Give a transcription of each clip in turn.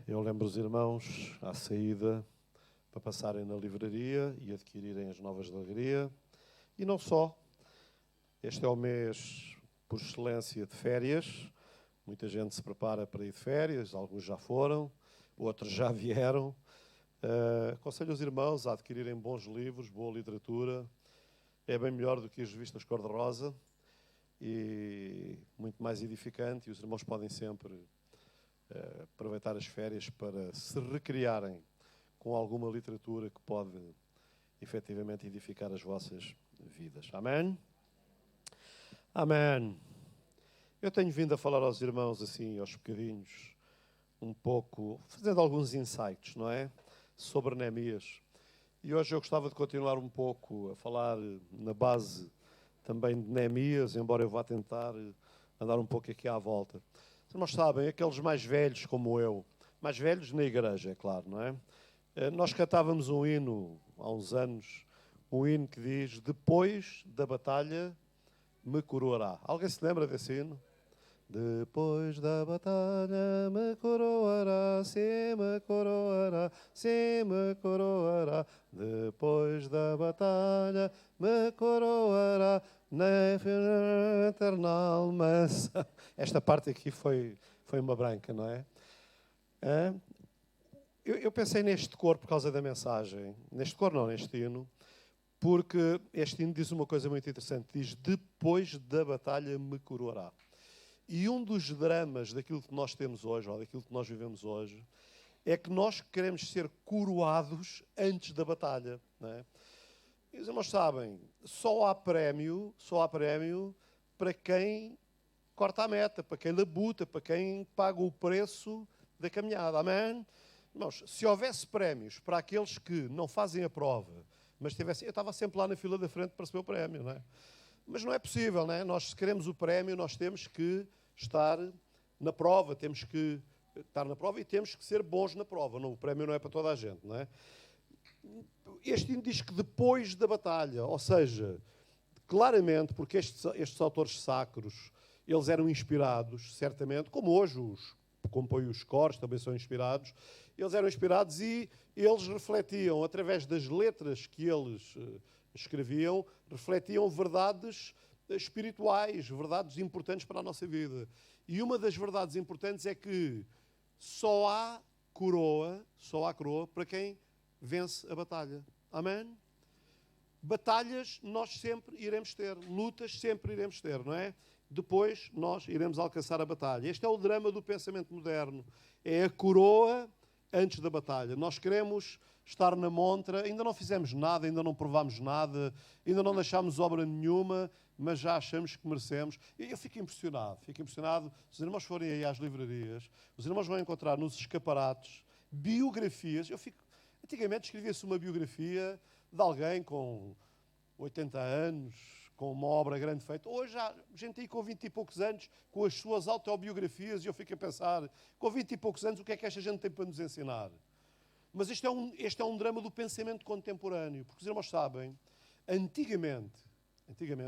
Eu lembro os irmãos à saída para passarem na livraria e adquirirem as Novas de Alegria. E não só. Este é o mês, por excelência, de férias. Muita gente se prepara para ir de férias, alguns já foram, outros já vieram. Aconselho os irmãos a adquirirem bons livros, boa literatura. É bem melhor do que as revistas cor-de-rosa e muito mais edificante. E os irmãos podem sempre aproveitar as férias para se recriarem com alguma literatura que pode efetivamente edificar as vossas vidas. Amém? Amém. Eu tenho vindo a falar aos irmãos assim, aos bocadinhos, um pouco, fazendo alguns insights, não é? Sobre Neemias. E hoje eu gostava de continuar um pouco a falar na base também de Neemias, embora eu vá tentar andar um pouco aqui à volta. Os irmãos sabem, aqueles mais velhos como eu, mais velhos na igreja, é claro, não é? Nós cantávamos um hino há uns anos, um hino que diz: depois da batalha me coroará. Alguém se lembra desse hino? Depois da batalha me coroará, se me coroará, se me coroará. Depois da batalha me coroará, na eternal mansão. Esta parte aqui foi uma branca, não é? Eu pensei neste coro por causa da mensagem. Neste coro não, neste hino. Porque este hino diz uma coisa muito interessante. Diz: depois da batalha me coroará. E um dos dramas daquilo que nós temos hoje, ou daquilo que nós vivemos hoje, é que nós queremos ser coroados antes da batalha. Não é? E os irmãos sabem, só há prémio para quem corta a meta, para quem labuta, para quem paga o preço da caminhada. Amém? Irmãos, se houvesse prémios para aqueles que não fazem a prova, mas tivessem... Eu estava sempre lá na fila da frente para receber o prémio, não é? Mas não é possível, não é? Nós, se queremos o prémio, nós temos que estar na prova, temos que estar na prova e temos que ser bons na prova. Não, o prémio não é para toda a gente, não é? Este hino diz que depois da batalha, ou seja, claramente, porque estes autores sacros, eles eram inspirados, certamente, como hoje os compõem os coros, também são inspirados, eles eram inspirados e eles refletiam, através das letras que eles escreviam, refletiam verdades espirituais, verdades importantes para a nossa vida. E uma das verdades importantes é que só há coroa para quem vence a batalha. Amém? Batalhas nós sempre iremos ter, lutas sempre iremos ter, não é? Depois nós iremos alcançar a batalha. Este é o drama do pensamento moderno. É a coroa antes da batalha. Nós queremos estar na montra, ainda não fizemos nada, ainda não provámos nada, ainda não deixámos obra nenhuma, mas já achamos que merecemos. E eu fico impressionado. Se os irmãos forem aí às livrarias, os irmãos vão encontrar nos escaparates biografias. Antigamente escrevia-se uma biografia de alguém com 80 anos, com uma obra grande feita. Hoje há gente aí com 20 e poucos anos, com as suas autobiografias, e eu fico a pensar, com 20 e poucos anos, o que é que esta gente tem para nos ensinar? Mas este é um drama do pensamento contemporâneo, porque os irmãos sabem, antigamente,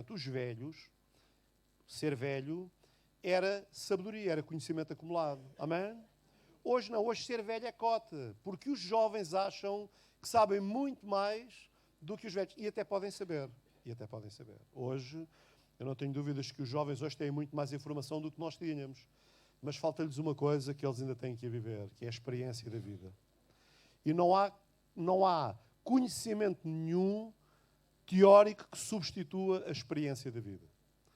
os velhos, ser velho, era sabedoria, era conhecimento acumulado. Amém? Hoje não, hoje ser velho é cota, porque os jovens acham que sabem muito mais do que os velhos, e até podem saber. Hoje, eu não tenho dúvidas que os jovens hoje têm muito mais informação do que nós tínhamos, mas falta-lhes uma coisa que eles ainda têm que viver, que é a experiência da vida. E não há conhecimento nenhum teórico que substitua a experiência da vida.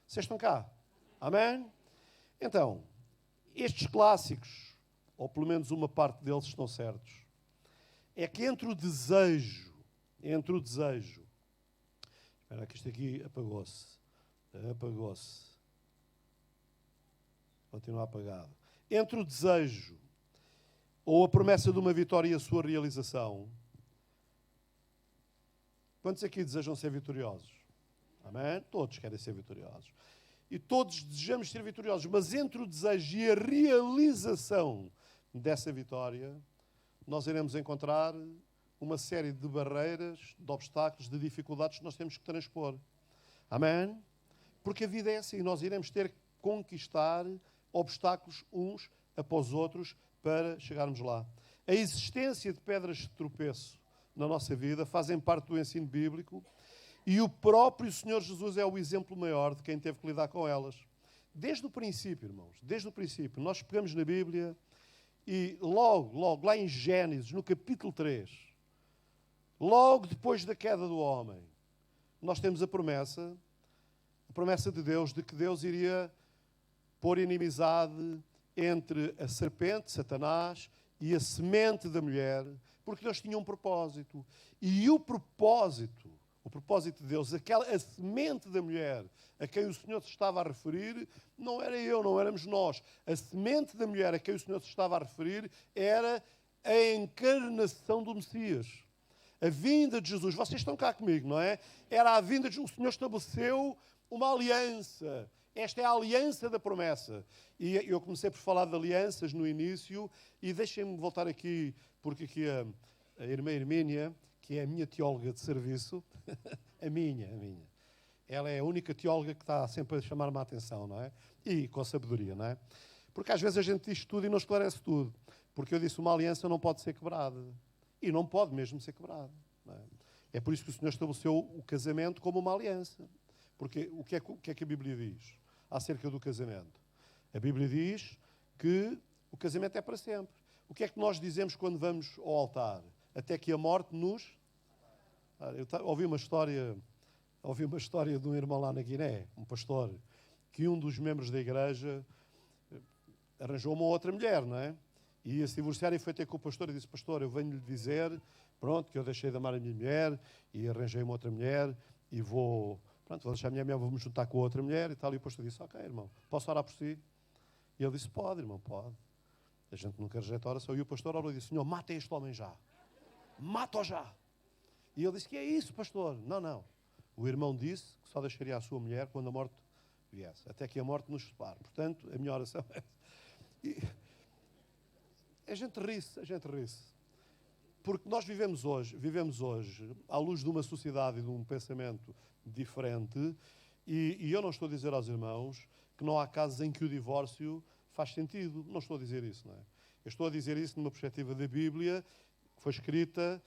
Vocês estão cá? Amém? Então, estes clássicos, ou pelo menos uma parte deles estão certos, é que entre o desejo, espera que isto aqui apagou-se, continua apagado, entre o desejo ou a promessa de uma vitória e a sua realização, quantos aqui desejam ser vitoriosos? Amém? Todos querem ser vitoriosos. E todos desejamos ser vitoriosos, mas entre o desejo e a realização dessa vitória, nós iremos encontrar uma série de barreiras, de obstáculos, de dificuldades que nós temos que transpor. Amém? Porque a vida é assim, nós iremos ter que conquistar obstáculos uns após outros para chegarmos lá. A existência de pedras de tropeço na nossa vida fazem parte do ensino bíblico e o próprio Senhor Jesus é o exemplo maior de quem teve que lidar com elas. Desde o princípio, irmãos, desde o princípio, nós pegamos na Bíblia e logo, lá em Gênesis, no capítulo 3, logo depois da queda do homem, nós temos a promessa de Deus, de que Deus iria pôr inimizade entre a serpente, Satanás, e a semente da mulher, porque Deus tinha um propósito. E o propósito de Deus, a semente da mulher a quem o Senhor se estava a referir, não era eu, não éramos nós. A semente da mulher a quem o Senhor se estava a referir era a encarnação do Messias. A vinda de Jesus. Vocês estão cá comigo, não é? Era a vinda de Jesus. O Senhor estabeleceu uma aliança. Esta é a aliança da promessa. E eu comecei por falar de alianças no início e deixem-me voltar aqui, porque aqui a irmã Hermínia, que é a minha teóloga de serviço, a minha. Ela é a única teóloga que está sempre a chamar-me a atenção, não é? E com sabedoria, não é? Porque às vezes a gente diz tudo e não esclarece tudo. Porque eu disse, uma aliança não pode ser quebrada. E não pode mesmo ser quebrada. Não é? É por isso que o Senhor estabeleceu o casamento como uma aliança. Porque o que é que a Bíblia diz acerca do casamento? A Bíblia diz que o casamento é para sempre. O que é que nós dizemos quando vamos ao altar? Até que a morte nos... Eu ouvi uma história de um irmão lá na Guiné, um pastor, que um dos membros da igreja arranjou uma outra mulher, não é? E ia se divorciar e foi ter com o pastor e disse, pastor, eu venho-lhe dizer, pronto, que eu deixei de amar a minha mulher e arranjei uma outra mulher e vou deixar a minha mulher, vou-me juntar com a outra mulher e tal. E o pastor disse, ok, irmão, posso orar por si? E ele disse, pode, irmão, pode. A gente nunca rejeita a oração. E o pastor orou e disse, Senhor, mata este homem já. Mata-o já. E ele disse, que é isso, pastor? Não. O irmão disse que só deixaria a sua mulher quando a morte viesse. Até que a morte nos separe. Portanto, a minha oração é... E a gente ri-se. Porque nós vivemos hoje, à luz de uma sociedade e de um pensamento diferente, e eu não estou a dizer aos irmãos que não há casos em que o divórcio faz sentido. Não estou a dizer isso, não é? Eu estou a dizer isso numa perspectiva da Bíblia, que foi escrita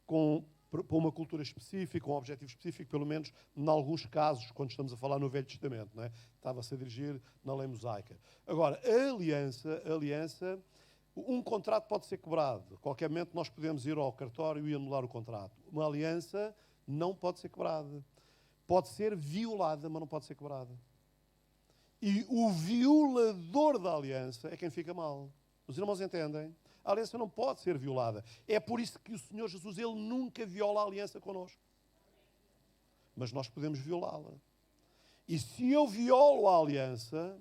para uma cultura específica, um objetivo específico, pelo menos em alguns casos, quando estamos a falar no Velho Testamento, não é? Estava-se a dirigir na lei mosaica. Agora, a aliança, um contrato pode ser quebrado. A qualquer momento nós podemos ir ao cartório e anular o contrato. Uma aliança não pode ser quebrada. Pode ser violada, mas não pode ser quebrada. E o violador da aliança é quem fica mal. Os irmãos entendem? A aliança não pode ser violada. É por isso que o Senhor Jesus, Ele nunca viola a aliança connosco. Mas nós podemos violá-la. E se eu violo a aliança,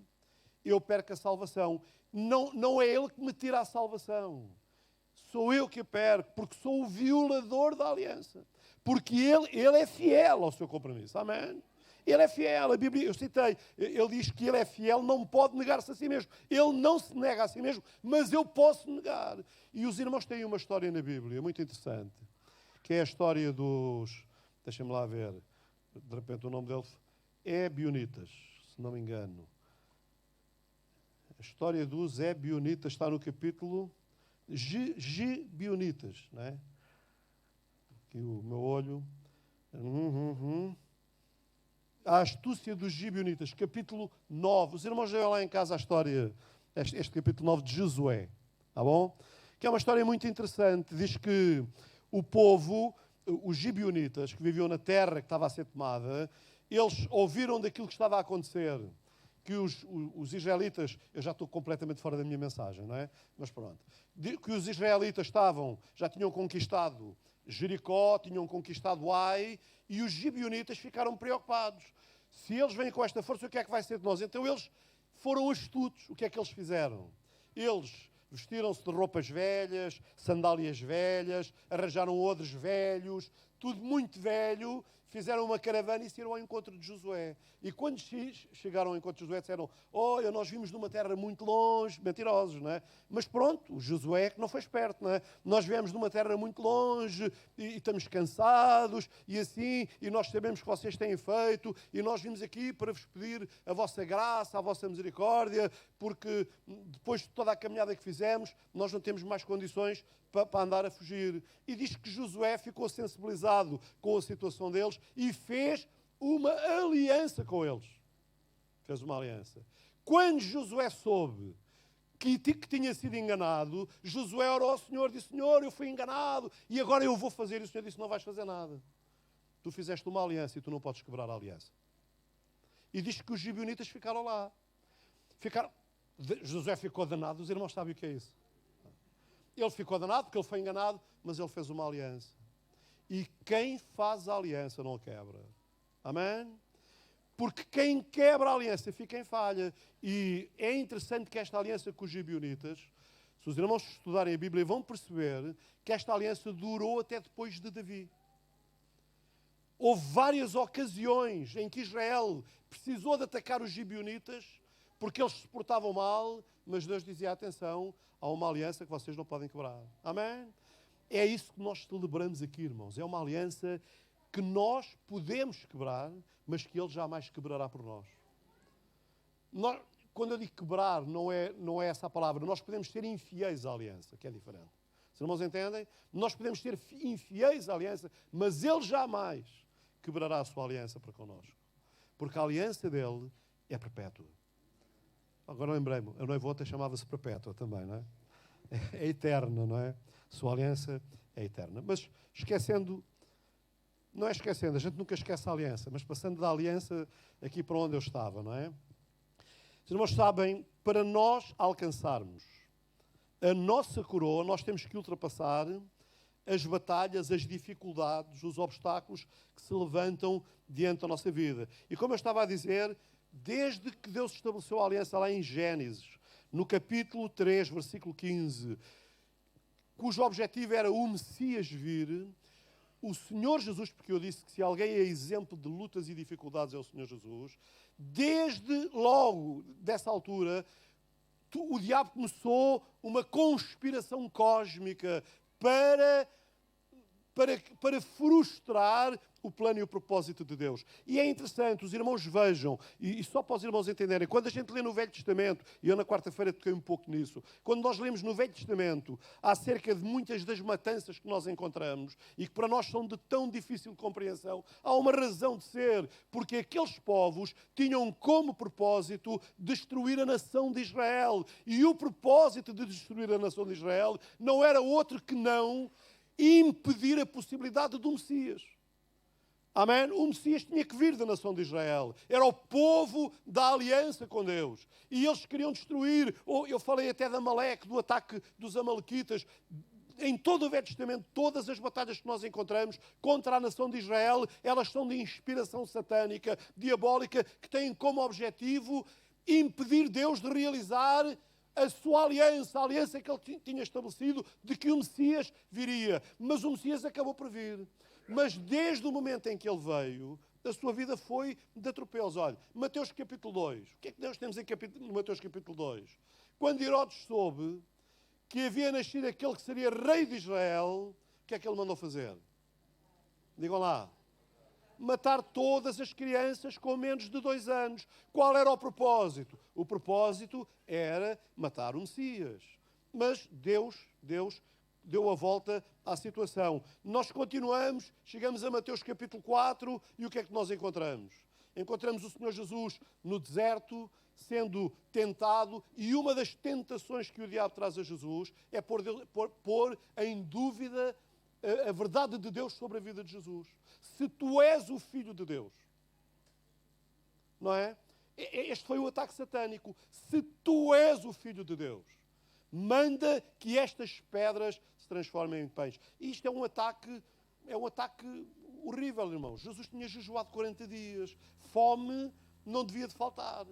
eu perco a salvação. Não é Ele que me tira a salvação. Sou eu que a perco, porque sou o violador da aliança. Porque ele é fiel ao seu compromisso. Amém? Ele é fiel. A Bíblia, eu citei, ele diz que ele é fiel, não pode negar-se a si mesmo. Ele não se nega a si mesmo, mas eu posso negar. E os irmãos têm uma história na Bíblia muito interessante, que é a história dos... Deixem-me lá ver. De repente o nome dele é Ebionitas, se não me engano. A história dos Ebionitas está no capítulo Gibeonitas, não é? Aqui o meu olho. A astúcia dos Gibeonitas, capítulo 9. Os irmãos leiam lá em casa a história, este capítulo 9 de Josué, tá bom? Que é uma história muito interessante. Diz que o povo, os Gibeonitas, que viviam na terra que estava a ser tomada, eles ouviram daquilo que estava a acontecer, que os israelitas, eu já estou completamente fora da minha mensagem, não é? Mas pronto. Que os israelitas já tinham conquistado Jericó, tinham conquistado Ai, e os gibeonitas ficaram preocupados. Se eles vêm com esta força, o que é que vai ser de nós? Então eles foram astutos. O que é que eles fizeram? Eles vestiram-se de roupas velhas, sandálias velhas, arranjaram odres velhos, tudo muito velho, fizeram uma caravana e se iram ao encontro de Josué. E quando chegaram ao encontro de Josué, disseram, olha, nós vimos numa terra muito longe, mentirosos, não é? Mas pronto, o Josué que não foi esperto, não é? Nós viemos numa terra muito longe e estamos cansados e assim, e nós sabemos que vocês têm feito e nós vimos aqui para vos pedir a vossa graça, a vossa misericórdia, porque depois de toda a caminhada que fizemos, nós não temos mais condições para andar a fugir. E diz que Josué ficou sensibilizado com a situação deles e fez uma aliança com eles. Fez uma aliança. Quando Josué soube que tinha sido enganado, Josué orou ao Senhor, disse, Senhor, eu fui enganado e agora eu vou fazer. E o Senhor disse, não vais fazer nada. Tu fizeste uma aliança e tu não podes quebrar a aliança. E diz que os gibeonitas ficaram lá. Josué ficou danado, os irmãos sabem o que é isso. Ele ficou danado porque ele foi enganado, mas ele fez uma aliança. E quem faz a aliança não a quebra. Amém? Porque quem quebra a aliança fica em falha. E é interessante que esta aliança com os gibeonitas, se os irmãos estudarem a Bíblia, vão perceber que esta aliança durou até depois de Davi. Houve várias ocasiões em que Israel precisou de atacar os gibeonitas porque eles se portavam mal, mas Deus dizia, atenção, há uma aliança que vocês não podem quebrar. Amém? É isso que nós celebramos aqui, irmãos. É uma aliança que nós podemos quebrar, mas que Ele jamais quebrará por nós. Quando eu digo quebrar, não é essa a palavra. Nós podemos ser infiéis à aliança, que é diferente. Os irmãos entendem? Nós podemos ser infiéis à aliança, mas Ele jamais quebrará a sua aliança para connosco. Porque a aliança dele é perpétua. Agora lembrei-me, a noivota chamava-se perpétua também, não é? É eterna, não é? Sua aliança é eterna. Mas não é esquecendo, a gente nunca esquece a aliança, mas passando da aliança aqui para onde eu estava, não é? Os irmãos sabem, para nós alcançarmos a nossa coroa, nós temos que ultrapassar as batalhas, as dificuldades, os obstáculos que se levantam diante da nossa vida. E como eu estava a dizer, desde que Deus estabeleceu a aliança lá em Gênesis, no capítulo 3, versículo 15, cujo objetivo era o Messias vir, o Senhor Jesus, porque eu disse que se alguém é exemplo de lutas e dificuldades é o Senhor Jesus, desde logo dessa altura, o diabo começou uma conspiração cósmica para frustrar o plano e o propósito de Deus. E é interessante, os irmãos vejam, e só para os irmãos entenderem, quando a gente lê no Velho Testamento, e eu na quarta-feira toquei um pouco nisso, quando nós lemos no Velho Testamento acerca de muitas das matanças que nós encontramos, e que para nós são de tão difícil compreensão, há uma razão de ser, porque aqueles povos tinham como propósito destruir a nação de Israel. E o propósito de destruir a nação de Israel não era outro que não impedir a possibilidade do Messias. Amém? O Messias tinha que vir da nação de Israel. Era o povo da aliança com Deus. E eles queriam destruir. Eu falei até de Amaleque, do ataque dos amalequitas. Em todo o Velho Testamento, todas as batalhas que nós encontramos contra a nação de Israel, elas são de inspiração satânica, diabólica, que têm como objetivo impedir Deus de realizar a sua aliança, a aliança que ele tinha estabelecido de que o Messias viria. Mas o Messias acabou por vir. Mas desde o momento em que ele veio, a sua vida foi de atropelos. Olha, Mateus capítulo 2. O que é que nós temos no Mateus capítulo 2? Quando Herodes soube que havia nascido aquele que seria rei de Israel, o que é que ele mandou fazer? Digam lá. Matar todas as crianças com menos de 2 anos. Qual era o propósito? O propósito era matar o Messias. Mas Deus deu a volta à situação. Nós continuamos, chegamos a Mateus capítulo 4 e o que é que nós encontramos? Encontramos o Senhor Jesus no deserto, sendo tentado, e uma das tentações que o diabo traz a Jesus é pôr em dúvida a verdade de Deus sobre a vida de Jesus. Se tu és o Filho de Deus, não é? Este foi o ataque satânico. Se tu és o Filho de Deus, manda que estas pedras se transformem em pães. E isto é um ataque horrível, irmãos. Jesus tinha jejuado 40 dias. Fome não devia de faltar.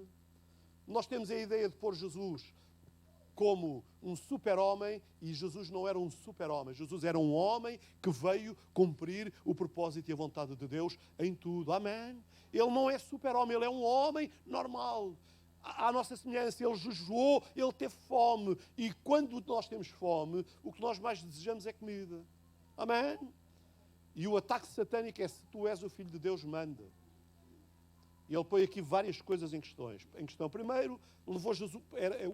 Nós temos a ideia de pôr Jesus como um super-homem, e Jesus não era um super-homem. Jesus era um homem que veio cumprir o propósito e a vontade de Deus em tudo. Amém? Ele não é super-homem, ele é um homem normal. À nossa semelhança, ele jejuou, ele teve fome. E quando nós temos fome, o que nós mais desejamos é comida. Amém? E o ataque satânico é: se tu és o Filho de Deus, manda. E ele põe aqui várias coisas em questão. Primeiro, levou Jesus,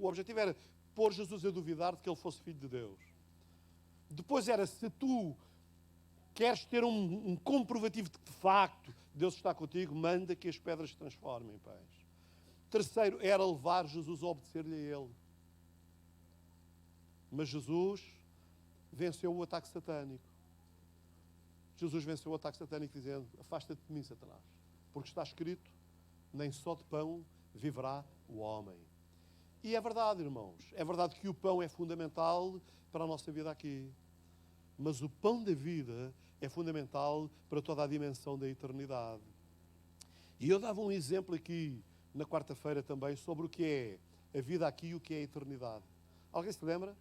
o objetivo era pôr Jesus a duvidar de que ele fosse Filho de Deus. Depois era: se tu queres ter um comprovativo de que, de facto, Deus está contigo, manda que as pedras se transformem em pães. Terceiro, era levar Jesus a obedecer-lhe a ele. Mas Jesus venceu o ataque satânico. Jesus venceu o ataque satânico dizendo: afasta-te de mim, Satanás, porque está escrito, nem só de pão viverá o homem. E é verdade, irmãos, é verdade que o pão é fundamental para a nossa vida aqui. Mas o pão da vida é fundamental para toda a dimensão da eternidade. E eu dava um exemplo aqui, na quarta-feira também, sobre o que é a vida aqui e o que é a eternidade. Alguém se lembra?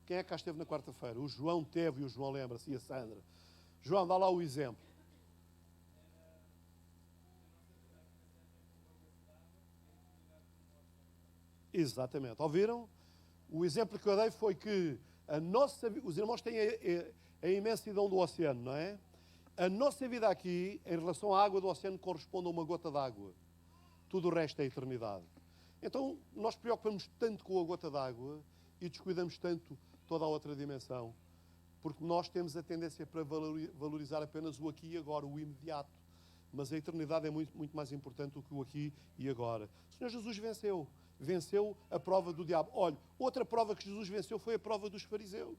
Quem é que cá esteve na quarta-feira? O João teve, e o João lembra-se, e a Sandra. João, dá lá o exemplo. Exatamente. Ouviram? O exemplo que eu dei foi que os irmãos têm a imensidão do oceano, não é? A nossa vida aqui, em relação à água do oceano, corresponde a uma gota d'água. Tudo o resto é eternidade. Então, nós preocupamos tanto com a gota d'água e descuidamos tanto toda a outra dimensão. Porque nós temos a tendência para valorizar apenas o aqui e agora, o imediato. Mas a eternidade é muito, muito mais importante do que o aqui e agora. O Senhor Jesus venceu. Venceu a prova do diabo. Olha, outra prova que Jesus venceu foi a prova dos fariseus.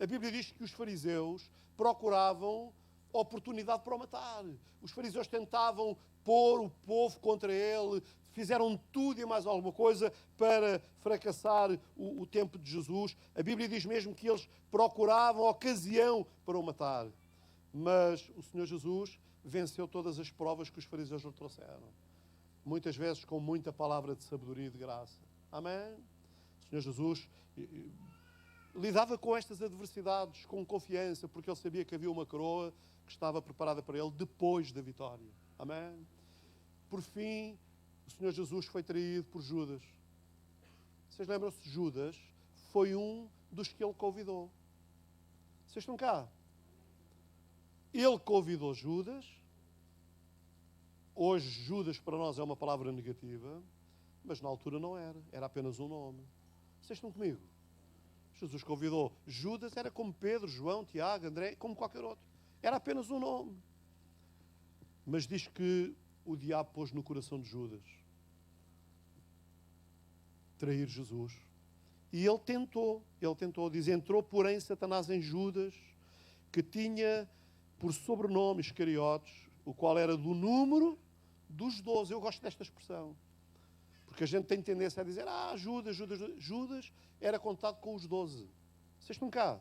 A Bíblia diz que os fariseus procuravam oportunidade para o matar. Os fariseus tentavam pôr o povo contra ele, fizeram tudo e mais alguma coisa para fracassar o tempo de Jesus. A Bíblia diz mesmo que eles procuravam ocasião para o matar. Mas o Senhor Jesus venceu todas as provas que os fariseus lhe trouxeram. Muitas vezes com muita palavra de sabedoria e de graça. Amém? O Senhor Jesus lidava com estas adversidades com confiança, porque ele sabia que havia uma coroa que estava preparada para ele depois da vitória. Amém? Por fim, o Senhor Jesus foi traído por Judas. Vocês lembram-se? Judas foi um dos que ele convidou. Vocês estão cá? Ele convidou Judas. Hoje, Judas para nós é uma palavra negativa, mas na altura não era. Era apenas um nome. Vocês estão comigo? Jesus convidou. Judas era como Pedro, João, Tiago, André, como qualquer outro. Era apenas um nome. Mas diz que o diabo pôs no coração de Judas trair Jesus. E ele tentou. Diz: entrou, porém, Satanás em Judas, que tinha por sobrenome Iscariotes, o qual era do número dos 12. Eu gosto desta expressão. Porque a gente tem tendência a dizer: Judas era contado com os 12. Vocês estão cá?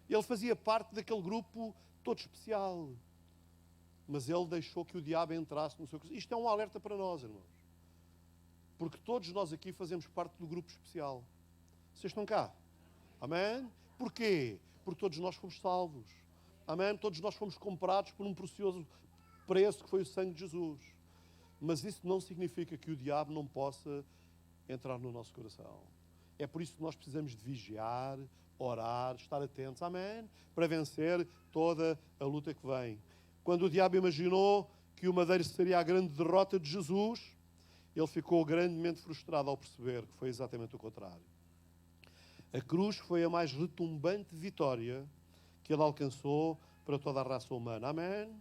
Ele fazia parte daquele grupo todo especial. Mas ele deixou que o diabo entrasse no seu coração. Isto é um alerta para nós, irmãos. Porque todos nós aqui fazemos parte do grupo especial. Vocês estão cá? Amém? Porquê? Porque todos nós fomos salvos. Amém? Todos nós fomos comprados por um precioso preço que foi o sangue de Jesus. Mas isso não significa que o diabo não possa entrar no nosso coração. É por isso que nós precisamos de vigiar, orar, estar atentos, amém? Para vencer toda a luta que vem. Quando o diabo imaginou que o madeiro seria a grande derrota de Jesus, ele ficou grandemente frustrado ao perceber que foi exatamente o contrário. A cruz foi a mais retumbante vitória que ele alcançou para toda a raça humana. Amém?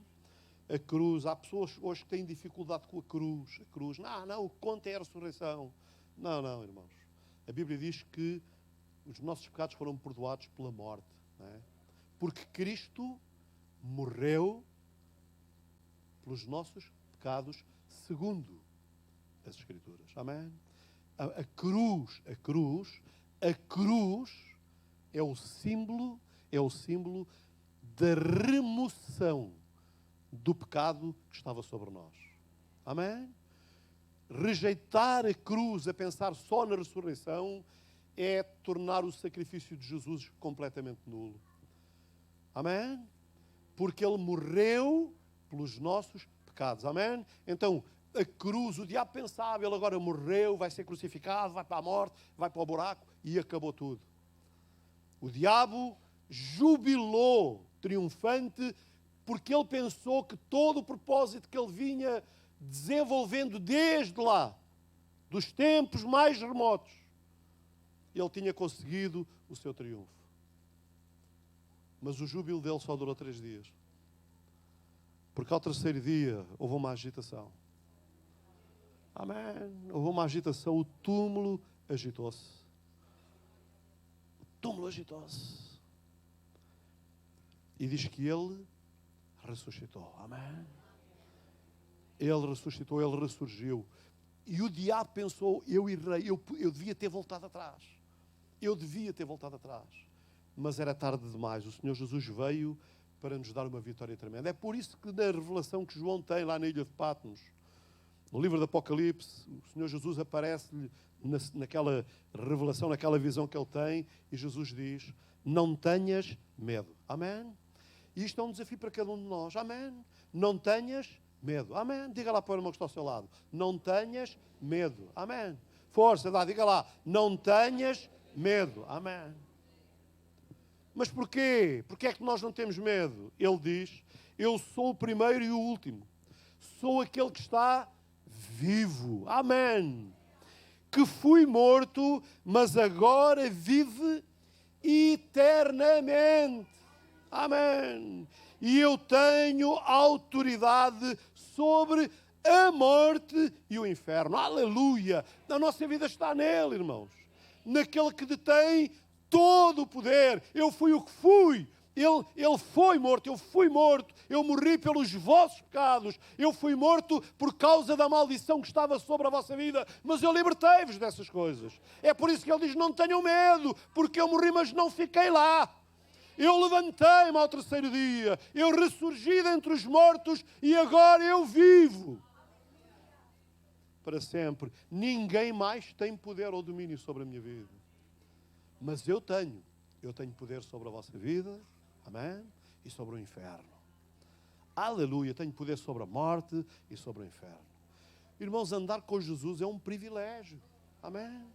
A cruz, há pessoas hoje que têm dificuldade com a cruz. A cruz, não, o que conta é a ressurreição. Não, irmãos. A Bíblia diz que os nossos pecados foram perdoados pela morte. Não é? Porque Cristo morreu pelos nossos pecados segundo as Escrituras. Amém? A cruz é o símbolo da remoção do pecado que estava sobre nós. Amém? rejeitar a cruz, a pensar só na ressurreição, é tornar o sacrifício de Jesus completamente nulo. Amém? Porque Ele morreu pelos nossos pecados. Amém? Então, a cruz, o diabo pensava, ele agora morreu, vai ser crucificado, vai para a morte, vai para o buraco, e acabou tudo. O diabo jubilou, triunfante, porque ele pensou que todo o propósito que ele vinha desenvolvendo desde lá, dos tempos mais remotos, ele tinha conseguido o seu triunfo. Mas o júbilo dele só durou 3 dias. Porque ao terceiro dia houve uma agitação. Amém. Houve uma agitação, o túmulo agitou-se. O túmulo agitou-se. E diz que ele ressuscitou. Amém. Ele ressuscitou, ele ressurgiu. E o diabo pensou, eu errei, eu devia ter voltado atrás. Eu devia ter voltado atrás. Mas era tarde demais. O Senhor Jesus veio para nos dar uma vitória tremenda. É por isso que na revelação que João tem lá na ilha de Patmos, no livro do Apocalipse, o Senhor Jesus aparece-lhe naquela revelação, naquela visão que ele tem, e Jesus diz, não tenhas medo. Amém? E isto é um desafio para cada um de nós. Amém? Não tenhas medo. Amém? Diga lá para o irmão que está ao seu lado. Não tenhas medo. Amém? Força, diga lá. Não tenhas medo. Amém? Mas porquê? Porquê é que nós não temos medo? Ele diz, eu sou o primeiro e o último. Sou aquele que está vivo. Amém. Que fui morto, mas agora vive eternamente. Amém. E eu tenho autoridade sobre a morte e o inferno. Aleluia. A nossa vida está nele, irmãos. Naquele que detém todo o poder. Eu fui o que fui. Ele foi morto, eu fui morto, eu morri pelos vossos pecados, eu fui morto por causa da maldição que estava sobre a vossa vida, mas eu libertei-vos dessas coisas. É por isso que ele diz, não tenham medo, porque eu morri, mas não fiquei lá. Eu levantei-me ao terceiro dia, eu ressurgi dentre os mortos e agora eu vivo. Para sempre. Ninguém mais tem poder ou domínio sobre a minha vida. Mas eu tenho poder sobre a vossa vida. Amém? E sobre o inferno. Aleluia, tenho poder sobre a morte e sobre o inferno. Irmãos, andar com Jesus é um privilégio. Amém?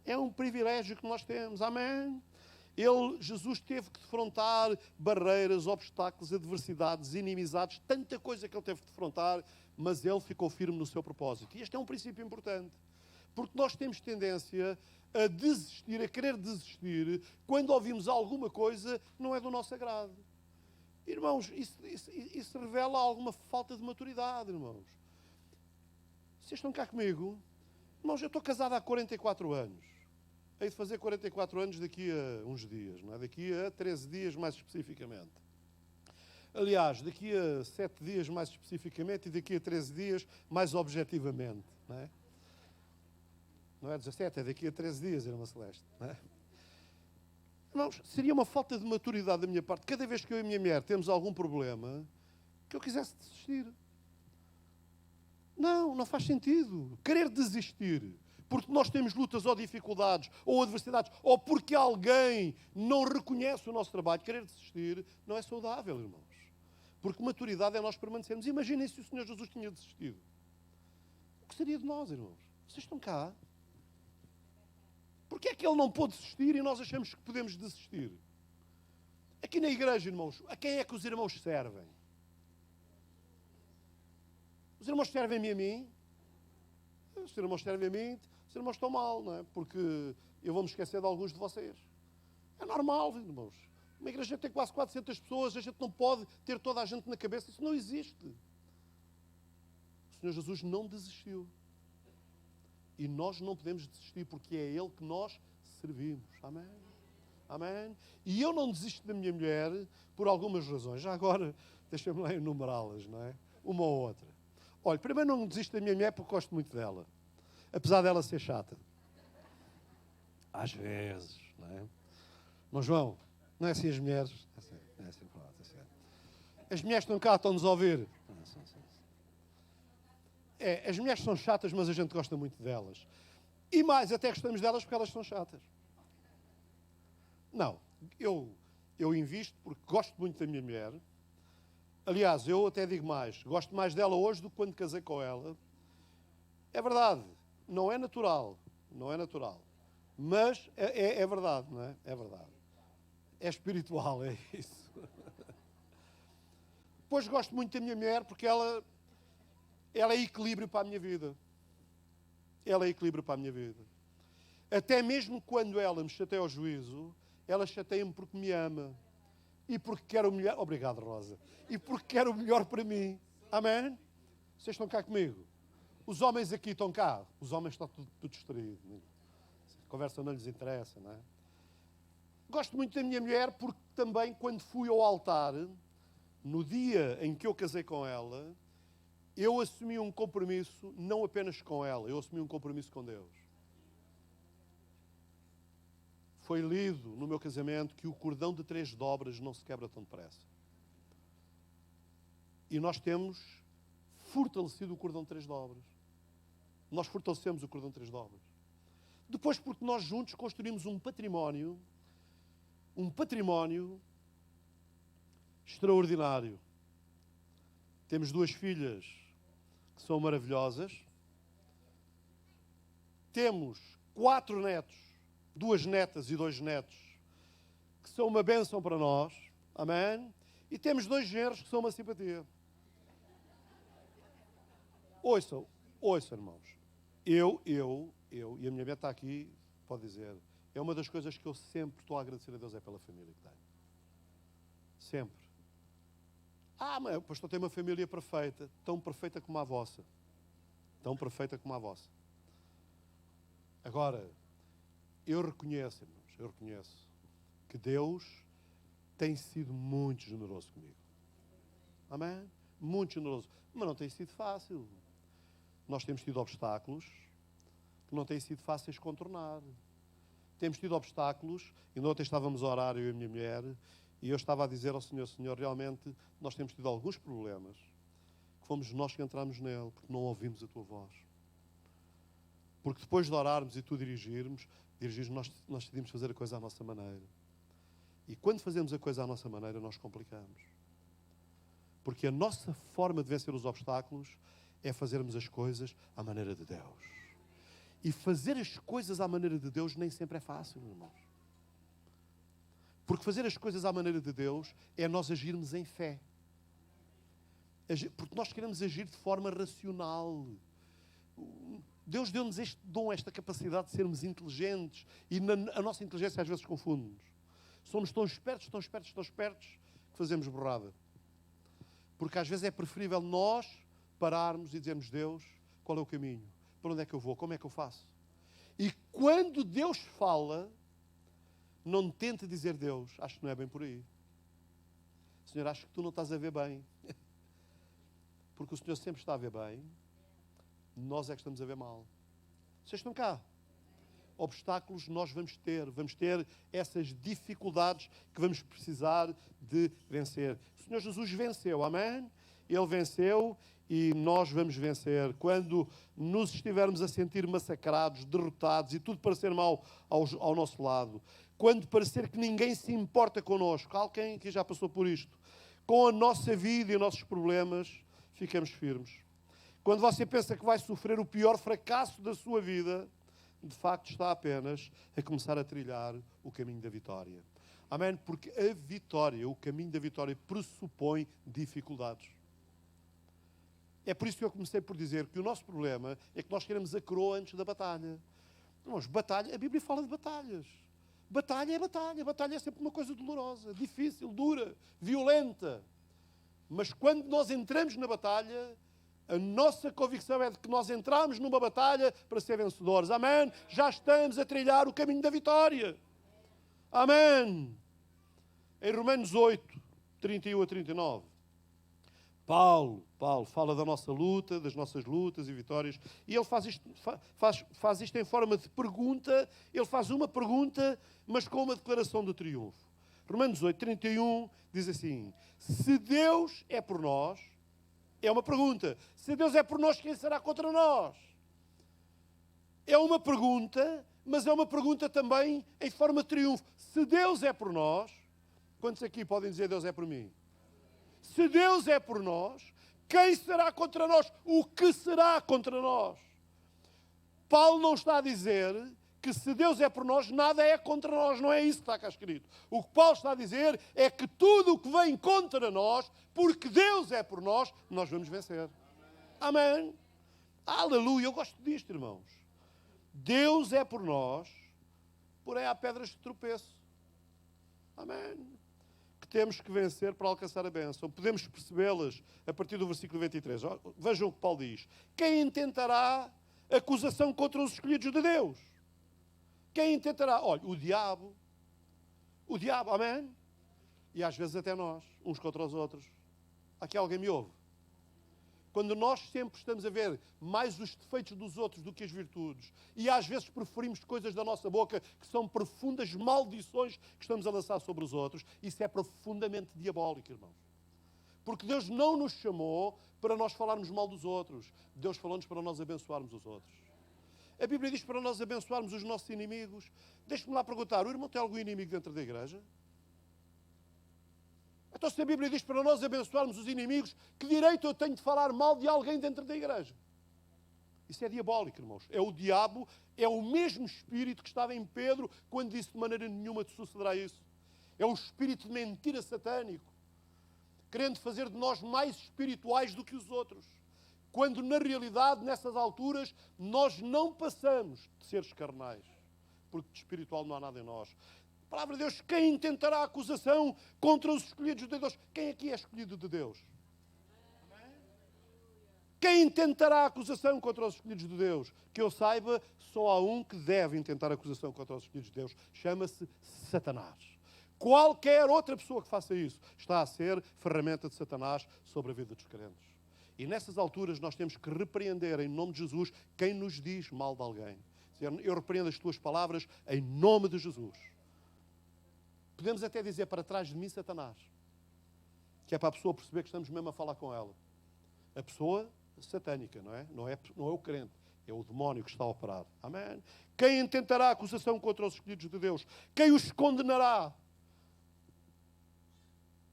É um privilégio que nós temos. Amém? Jesus teve que defrontar barreiras, obstáculos, adversidades, inimizades, tanta coisa que ele teve que defrontar, mas ele ficou firme no seu propósito. E este é um princípio importante. Porque nós temos tendência a desistir, a querer desistir, quando ouvimos alguma coisa que não é do nosso agrado. Irmãos, isso revela alguma falta de maturidade, irmãos. Vocês estão cá comigo? Irmãos, eu estou casado há 44 anos. Hei de fazer 44 anos daqui a uns dias, não é? Daqui a 13 dias mais especificamente. Aliás, daqui a 7 dias mais especificamente e daqui a 13 dias mais objetivamente, não é? Não é 17, é daqui a 13 dias, irmã Celeste. Não é? Irmãos, seria uma falta de maturidade da minha parte, cada vez que eu e a minha mulher temos algum problema, que eu quisesse desistir. Não faz sentido. Querer desistir, porque nós temos lutas ou dificuldades, ou adversidades, ou porque alguém não reconhece o nosso trabalho, querer desistir não é saudável, irmãos. Porque maturidade é nós permanecermos. Imaginem se o Senhor Jesus tinha desistido. O que seria de nós, irmãos? Vocês estão cá? Porquê é que ele não pôde desistir e nós achamos que podemos desistir? Aqui na igreja, irmãos, a quem é que os irmãos servem? Os irmãos servem-me a mim? Os irmãos servem a mim, os irmãos estão mal, não é? Porque eu vou-me esquecer de alguns de vocês. É normal, irmãos. Uma igreja tem quase 400 pessoas, a gente não pode ter toda a gente na cabeça, isso não existe. O Senhor Jesus não desistiu. E nós não podemos desistir, porque é Ele que nós servimos. Amém? Amém? E eu não desisto da minha mulher por algumas razões. Já agora, deixa-me lá enumerá-las, não é? Uma ou outra. Olha, primeiro não desisto da minha mulher porque gosto muito dela. Apesar dela ser chata. Às vezes, não é? Mas João, não é assim as mulheres? É assim, pronto, é assim. As mulheres estão cá, estão-nos a ouvir. As mulheres são chatas, mas a gente gosta muito delas. E mais, até gostamos delas porque elas são chatas. Não, eu invisto porque gosto muito da minha mulher. Aliás, eu até digo mais, gosto mais dela hoje do que quando casei com ela. É verdade, não é natural, mas é verdade, não é? É verdade. É espiritual, é isso. Depois gosto muito da minha mulher porque ela é equilíbrio para a minha vida. Ela é equilíbrio para a minha vida. Até mesmo quando ela me chateia ao juízo, ela chateia-me porque me ama. E porque quer o melhor... Obrigado, Rosa. E porque quer o melhor para mim. Amém? Vocês estão cá comigo? Os homens aqui estão cá. Os homens estão tudo distraídos. A conversa não lhes interessa, não é? Gosto muito da minha mulher porque também, quando fui ao altar, no dia em que eu casei com ela, eu assumi um compromisso, não apenas com ela, eu assumi um compromisso com Deus. Foi lido no meu casamento que o cordão de 3 dobras não se quebra tão depressa. E nós temos fortalecido o cordão de 3 dobras. Nós fortalecemos o cordão de 3 dobras. Depois, porque nós juntos construímos um património extraordinário. Temos 2 filhas que são maravilhosas. Temos 4 netos, 2 netas e 2 netos, que são uma bênção para nós. Amém? E temos 2 genros que são uma simpatia. Ouçam, irmãos. Eu, e a minha mulher está aqui, pode dizer, é uma das coisas que eu sempre estou a agradecer a Deus é pela família que tenho. Sempre. Mas o pastor tem uma família perfeita, tão perfeita como a vossa. Tão perfeita como a vossa. Agora, eu reconheço, irmãos, que Deus tem sido muito generoso comigo. Amém? Muito generoso. Mas não tem sido fácil. Nós temos tido obstáculos que não têm sido fáceis de contornar. Temos tido obstáculos, e ontem estávamos a orar, eu e a minha mulher, e eu estava a dizer ao Senhor, Senhor, realmente nós temos tido alguns problemas, que fomos nós que entramos nele, porque não ouvimos a tua voz. Porque depois de orarmos e tu dirigirmos, nós decidimos fazer a coisa à nossa maneira. E quando fazemos a coisa à nossa maneira, nós complicamos. Porque a nossa forma de vencer os obstáculos é fazermos as coisas à maneira de Deus. E fazer as coisas à maneira de Deus nem sempre é fácil, irmãos. Porque fazer as coisas à maneira de Deus é nós agirmos em fé. Porque nós queremos agir de forma racional. Deus deu-nos este dom, esta capacidade de sermos inteligentes. E a nossa inteligência às vezes confunde-nos. Somos tão espertos, que fazemos borrada. Porque às vezes é preferível nós pararmos e dizermos, Deus, qual é o caminho? Para onde é que eu vou? Como é que eu faço? E quando Deus fala, não tente dizer, Deus, acho que não é bem por aí. Senhor, acho que tu não estás a ver bem. Porque o Senhor sempre está a ver bem. Nós é que estamos a ver mal. Vocês estão cá. Obstáculos nós vamos ter essas dificuldades que vamos precisar de vencer. O Senhor Jesus venceu, amém? Ele venceu e nós vamos vencer. Quando nos estivermos a sentir massacrados, derrotados e tudo parecer mal ao nosso lado, quando parecer que ninguém se importa connosco, alguém que já passou por isto, com a nossa vida e os nossos problemas, ficamos firmes. Quando você pensa que vai sofrer o pior fracasso da sua vida, de facto está apenas a começar a trilhar o caminho da vitória. Amém? Porque a vitória, o caminho da vitória, pressupõe dificuldades. É por isso que eu comecei por dizer que o nosso problema é que nós queremos a coroa antes da batalha. Irmãos, batalha, a Bíblia fala de batalhas. Batalha é batalha. Batalha é sempre uma coisa dolorosa, difícil, dura, violenta. Mas quando nós entramos na batalha, a nossa convicção é de que nós entramos numa batalha para ser vencedores. Amém? Já estamos a trilhar o caminho da vitória. Amém? Em Romanos 8, 31 a 39, Paulo fala da nossa luta, das nossas lutas e vitórias, e ele faz isto em forma de pergunta. Ele faz uma pergunta, mas com uma declaração de triunfo. Romanos 8, 31 diz assim: se Deus é por nós, É uma pergunta. Se Deus é por nós, quem será contra nós? É uma pergunta, mas é uma pergunta também em forma de triunfo. Se Deus é por nós, quantos aqui podem dizer Deus é por mim? Se Deus é por nós, quem será contra nós? O que será contra nós? Paulo não está a dizer que se Deus é por nós, nada é contra nós. Não é isso que está cá escrito. O que Paulo está a dizer é que tudo o que vem contra nós, porque Deus é por nós, nós vamos vencer. Amém. Aleluia. Eu gosto disto, irmãos. Deus é por nós, porém há pedras de tropeço. Amém. Que temos que vencer para alcançar a bênção. Podemos percebê-las a partir do versículo 23. Vejam o que Paulo diz. Quem intentará acusação contra os escolhidos de Deus? Quem intentará? Olha, o diabo, amém? E às vezes até nós, uns contra os outros. Aqui alguém me ouve? Quando nós sempre estamos a ver mais os defeitos dos outros do que as virtudes, e às vezes preferimos coisas da nossa boca que são profundas maldições que estamos a lançar sobre os outros, isso é profundamente diabólico, irmãos. Porque Deus não nos chamou para nós falarmos mal dos outros. Deus falou-nos para nós abençoarmos os outros. A Bíblia diz para nós abençoarmos os nossos inimigos. Deixe-me lá perguntar, o irmão tem algum inimigo dentro da igreja? Então se a Bíblia diz para nós abençoarmos os inimigos, que direito eu tenho de falar mal de alguém dentro da igreja? Isso é diabólico, irmãos. É o diabo, é o mesmo espírito que estava em Pedro quando disse de maneira nenhuma te sucederá isso. É o espírito de mentira satânico, querendo fazer de nós mais espirituais do que os outros. Quando, na realidade, nessas alturas, nós não passamos de seres carnais. Porque de espiritual não há nada em nós. A palavra de Deus, quem intentará acusação contra os escolhidos de Deus? Quem aqui é escolhido de Deus? Quem intentará acusação contra os escolhidos de Deus? Que eu saiba, só há um que deve intentar acusação contra os escolhidos de Deus. Chama-se Satanás. Qualquer outra pessoa que faça isso está a ser ferramenta de Satanás sobre a vida dos crentes. E nessas alturas nós temos que repreender em nome de Jesus quem nos diz mal de alguém. Eu repreendo as tuas palavras em nome de Jesus. Podemos até dizer para trás de mim, Satanás. Que é para a pessoa perceber que estamos mesmo a falar com ela. A pessoa satânica, não é? Não é o crente. É o demónio que está a operar. Amém? Quem intentará acusação contra os escolhidos de Deus? Quem os condenará?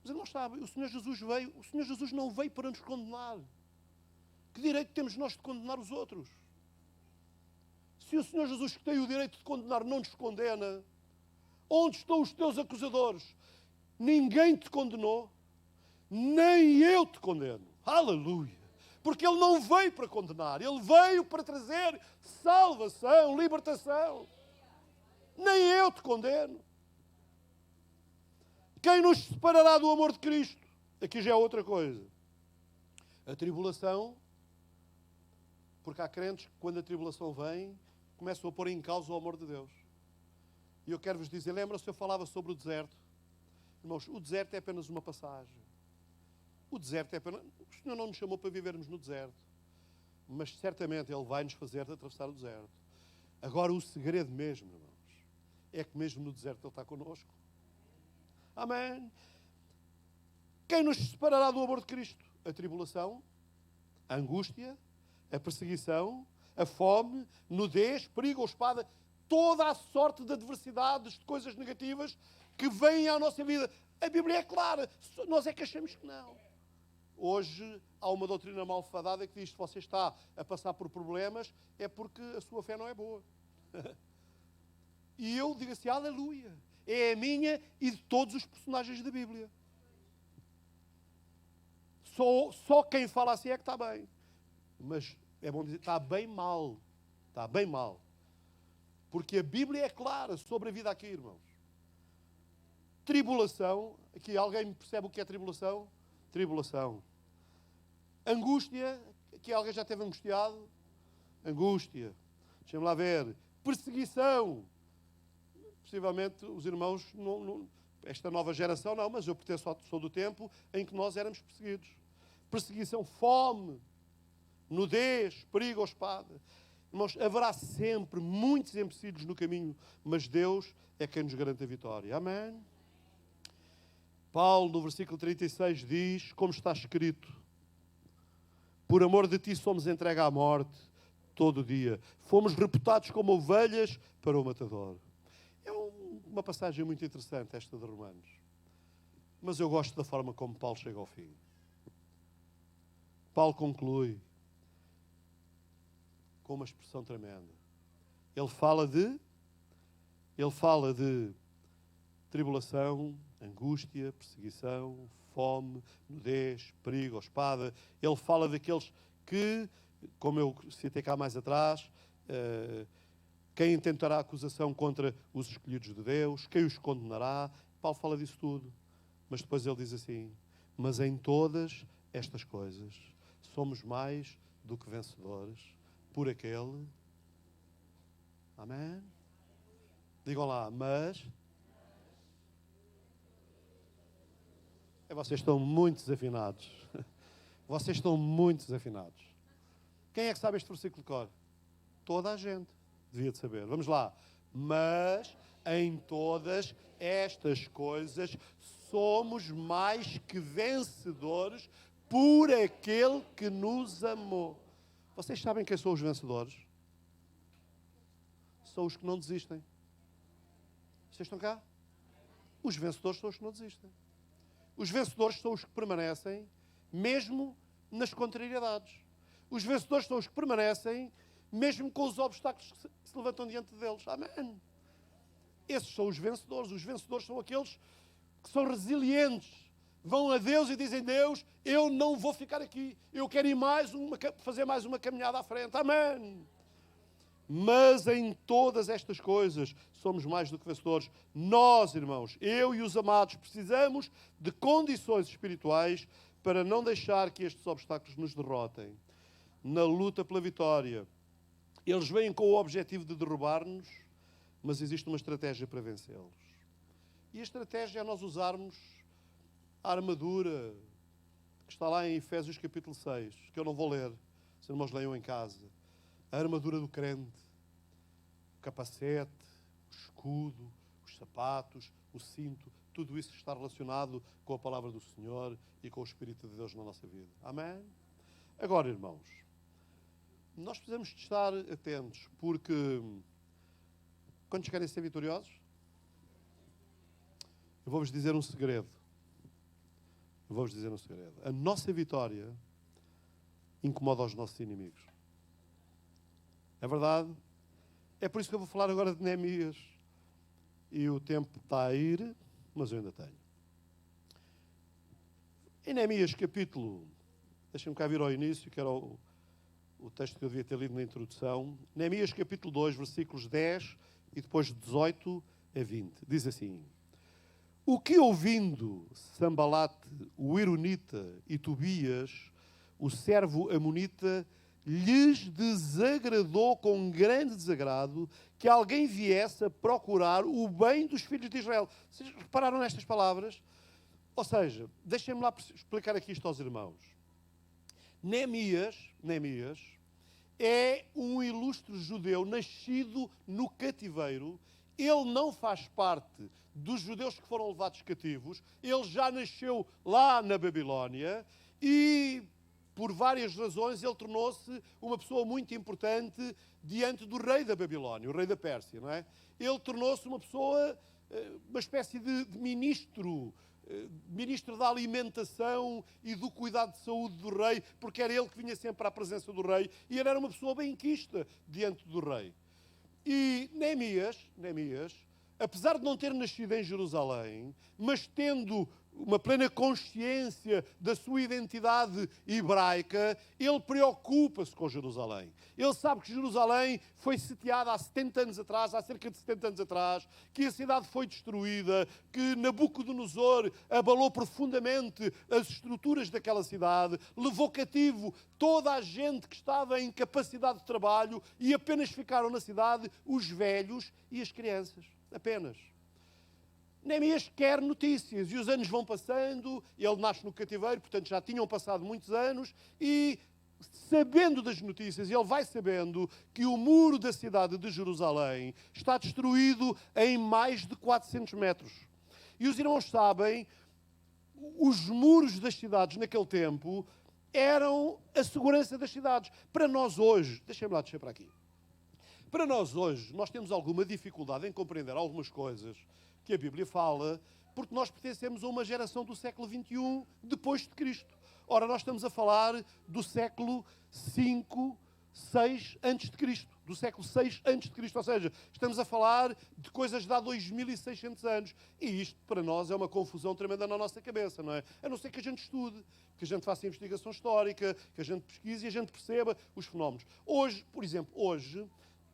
Mas irmãos, sabem, o Senhor Jesus não veio para nos condenar. Que direito temos nós de condenar os outros? Se o Senhor Jesus, que tem o direito de condenar, não nos condena, onde estão os teus acusadores? Ninguém te condenou, nem eu te condeno. Aleluia! Porque Ele não veio para condenar, Ele veio para trazer salvação, libertação. Nem eu te condeno. Quem nos separará do amor de Cristo? Aqui já é outra coisa. A tribulação, porque há crentes que quando a tribulação vem, começam a pôr em causa o amor de Deus. E eu quero vos dizer, lembra-se, eu falava sobre o deserto. Irmãos, o deserto é apenas uma passagem. O deserto é apenas... O Senhor não nos chamou para vivermos no deserto. Mas certamente Ele vai nos fazer atravessar o deserto. Agora, o segredo mesmo, irmãos, é que mesmo no deserto Ele está connosco. Amém. Quem nos separará do amor de Cristo? A tribulação, a angústia, a perseguição, a fome, nudez, perigo ou espada, toda a sorte de adversidades, de coisas negativas que vêm à nossa vida. A Bíblia é clara, nós é que achamos que não. Hoje há uma doutrina malfadada que diz que se você está a passar por problemas é porque a sua fé não é boa. E eu digo assim, aleluia. É a minha e de todos os personagens da Bíblia. Só quem fala assim é que está bem. Mas é bom dizer, está bem mal. Está bem mal. Porque a Bíblia é clara sobre a vida aqui, irmãos. Tribulação. Aqui alguém percebe o que é tribulação? Tribulação. Angústia. Aqui alguém já esteve angustiado? Angústia. Deixa-me lá ver. Perseguição. Possivelmente os irmãos, esta nova geração não, mas eu pertenço sou do tempo em que nós éramos perseguidos. Perseguição, fome, nudez, perigo ou espada. Irmãos, haverá sempre muitos empecilhos no caminho, mas Deus é quem nos garante a vitória. Amém? Paulo, no versículo 36, diz, como está escrito, Por amor de ti somos entregues à morte todo o dia. Fomos reputados como ovelhas para o matador. É uma passagem muito interessante esta de Romanos. Mas eu gosto da forma como Paulo chega ao fim. Paulo conclui com uma expressão tremenda. Ele fala de tribulação, angústia, perseguição, fome, nudez, perigo, espada. Ele fala daqueles que, como eu citei cá mais atrás, quem intentará acusação contra os escolhidos de Deus, quem os condenará. Paulo fala disso tudo. Mas depois ele diz assim, mas em todas estas coisas somos mais do que vencedores por aquele. Amém? Digam lá, mas... Vocês estão muito desafinados. Vocês estão muito desafinados. Quem é que sabe este versículo de cor? Toda a gente devia de saber. Vamos lá. Mas em todas estas coisas somos mais que vencedores por aquele que nos amou. Vocês sabem quem são os vencedores? São os que não desistem. Vocês estão cá? Os vencedores são os que não desistem. Os vencedores são os que permanecem mesmo nas contrariedades. Os vencedores são os que permanecem mesmo com os obstáculos que se levantam diante deles. Amém. Esses são os vencedores. Os vencedores são aqueles que são resilientes. Vão a Deus e dizem, Deus, eu não vou ficar aqui. Eu quero ir fazer mais uma caminhada à frente. Amém. Mas em todas estas coisas somos mais do que vencedores. Nós, irmãos, eu e os amados, precisamos de condições espirituais para não deixar que estes obstáculos nos derrotem. Na luta pela vitória, eles vêm com o objetivo de derrubar-nos, mas existe uma estratégia para vencê-los. E a estratégia é nós usarmos a armadura que está lá em Efésios capítulo 6, que eu não vou ler, se irmãos leiam em casa. A armadura do crente, o capacete, o escudo, os sapatos, o cinto, tudo isso está relacionado com a palavra do Senhor e com o Espírito de Deus na nossa vida. Amém? Agora, irmãos, nós precisamos de estar atentos, porque quantos querem ser vitoriosos? Eu vou-vos dizer um segredo. A nossa vitória incomoda os nossos inimigos. É verdade? É por isso que eu vou falar agora de Neemias. E o tempo está a ir, mas eu ainda tenho. Em Neemias capítulo... Deixem-me cá vir ao início, que era o texto que eu devia ter lido na introdução. Neemias capítulo 2, versículos 10 e depois 18 a 20. Diz assim: o que ouvindo Sambalate, o Ironita, e Tobias, o servo amonita, lhes desagradou com grande desagrado que alguém viesse a procurar o bem dos filhos de Israel. Vocês repararam nestas palavras? Ou seja, deixem-me lá explicar aqui isto aos irmãos. Neemias é um ilustre judeu nascido no cativeiro. Ele não faz parte dos judeus que foram levados cativos. Ele já nasceu lá na Babilónia e, por várias razões, ele tornou-se uma pessoa muito importante diante do rei da Babilónia, o rei da Pérsia, não é? Ele tornou-se uma pessoa, uma espécie de ministro da alimentação e do cuidado de saúde do rei, porque era ele que vinha sempre à presença do rei e ele era uma pessoa bem-quista diante do rei. E Neemias, apesar de não ter nascido em Jerusalém, mas tendo uma plena consciência da sua identidade hebraica, ele preocupa-se com Jerusalém. Ele sabe que Jerusalém foi sitiada há 70 anos atrás, há cerca de 70 anos atrás, que a cidade foi destruída, que Nabucodonosor abalou profundamente as estruturas daquela cidade, levou cativo toda a gente que estava em capacidade de trabalho e apenas ficaram na cidade os velhos e as crianças. Apenas. Neemias quer notícias e os anos vão passando, ele nasce no cativeiro, portanto já tinham passado muitos anos e, sabendo das notícias, ele vai sabendo que o muro da cidade de Jerusalém está destruído em mais de 400 metros. E os irmãos sabem, os muros das cidades naquele tempo eram a segurança das cidades. Para nós hoje, deixem-me lá descer para aqui. Para nós hoje, nós temos alguma dificuldade em compreender algumas coisas que a Bíblia fala, porque nós pertencemos a uma geração do século XXI depois de Cristo. Ora, nós estamos a falar do século V, VI antes de Cristo, do século VI antes de Cristo, ou seja, estamos a falar de coisas de há 2600 anos. E isto, para nós, é uma confusão tremenda na nossa cabeça, não é? A não ser que a gente estude, que a gente faça investigação histórica, que a gente pesquise e a gente perceba os fenómenos. Hoje, por exemplo,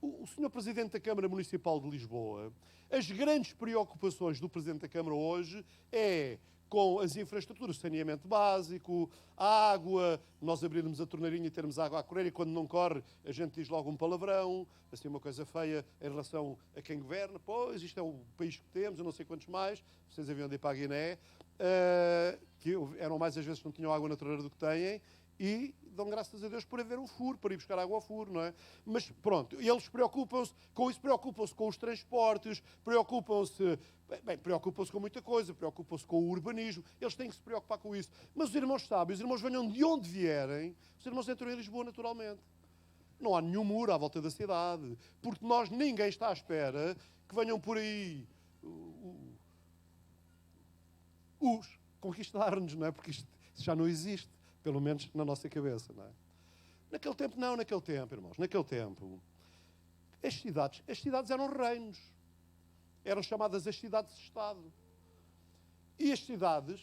o Sr. Presidente da Câmara Municipal de Lisboa, as grandes preocupações do Presidente da Câmara hoje é com as infraestruturas, saneamento básico, água, nós abrirmos a torneirinha e termos água a correr, e quando não corre, a gente diz logo um palavrão, assim uma coisa feia em relação a quem governa. Pois, isto é o país que temos, eu não sei quantos mais, vocês haviam de ir para a Guiné, que eram mais às vezes que não tinham água na torneira do que têm, e dão graças a Deus por haver um furo, para ir buscar água ao furo, não é? Mas pronto, eles preocupam-se com isso, preocupam-se com os transportes, preocupam-se com muita coisa, preocupam-se com o urbanismo, eles têm que se preocupar com isso. Mas os irmãos sabem, os irmãos venham de onde vierem, os irmãos entram em Lisboa naturalmente. Não há nenhum muro à volta da cidade, porque ninguém está à espera que venham por aí os conquistar-nos, não é? Porque isto já não existe. Pelo menos na nossa cabeça, não é? Naquele tempo, irmãos. Naquele tempo, as cidades eram reinos. Eram chamadas as cidades-estado. E as cidades,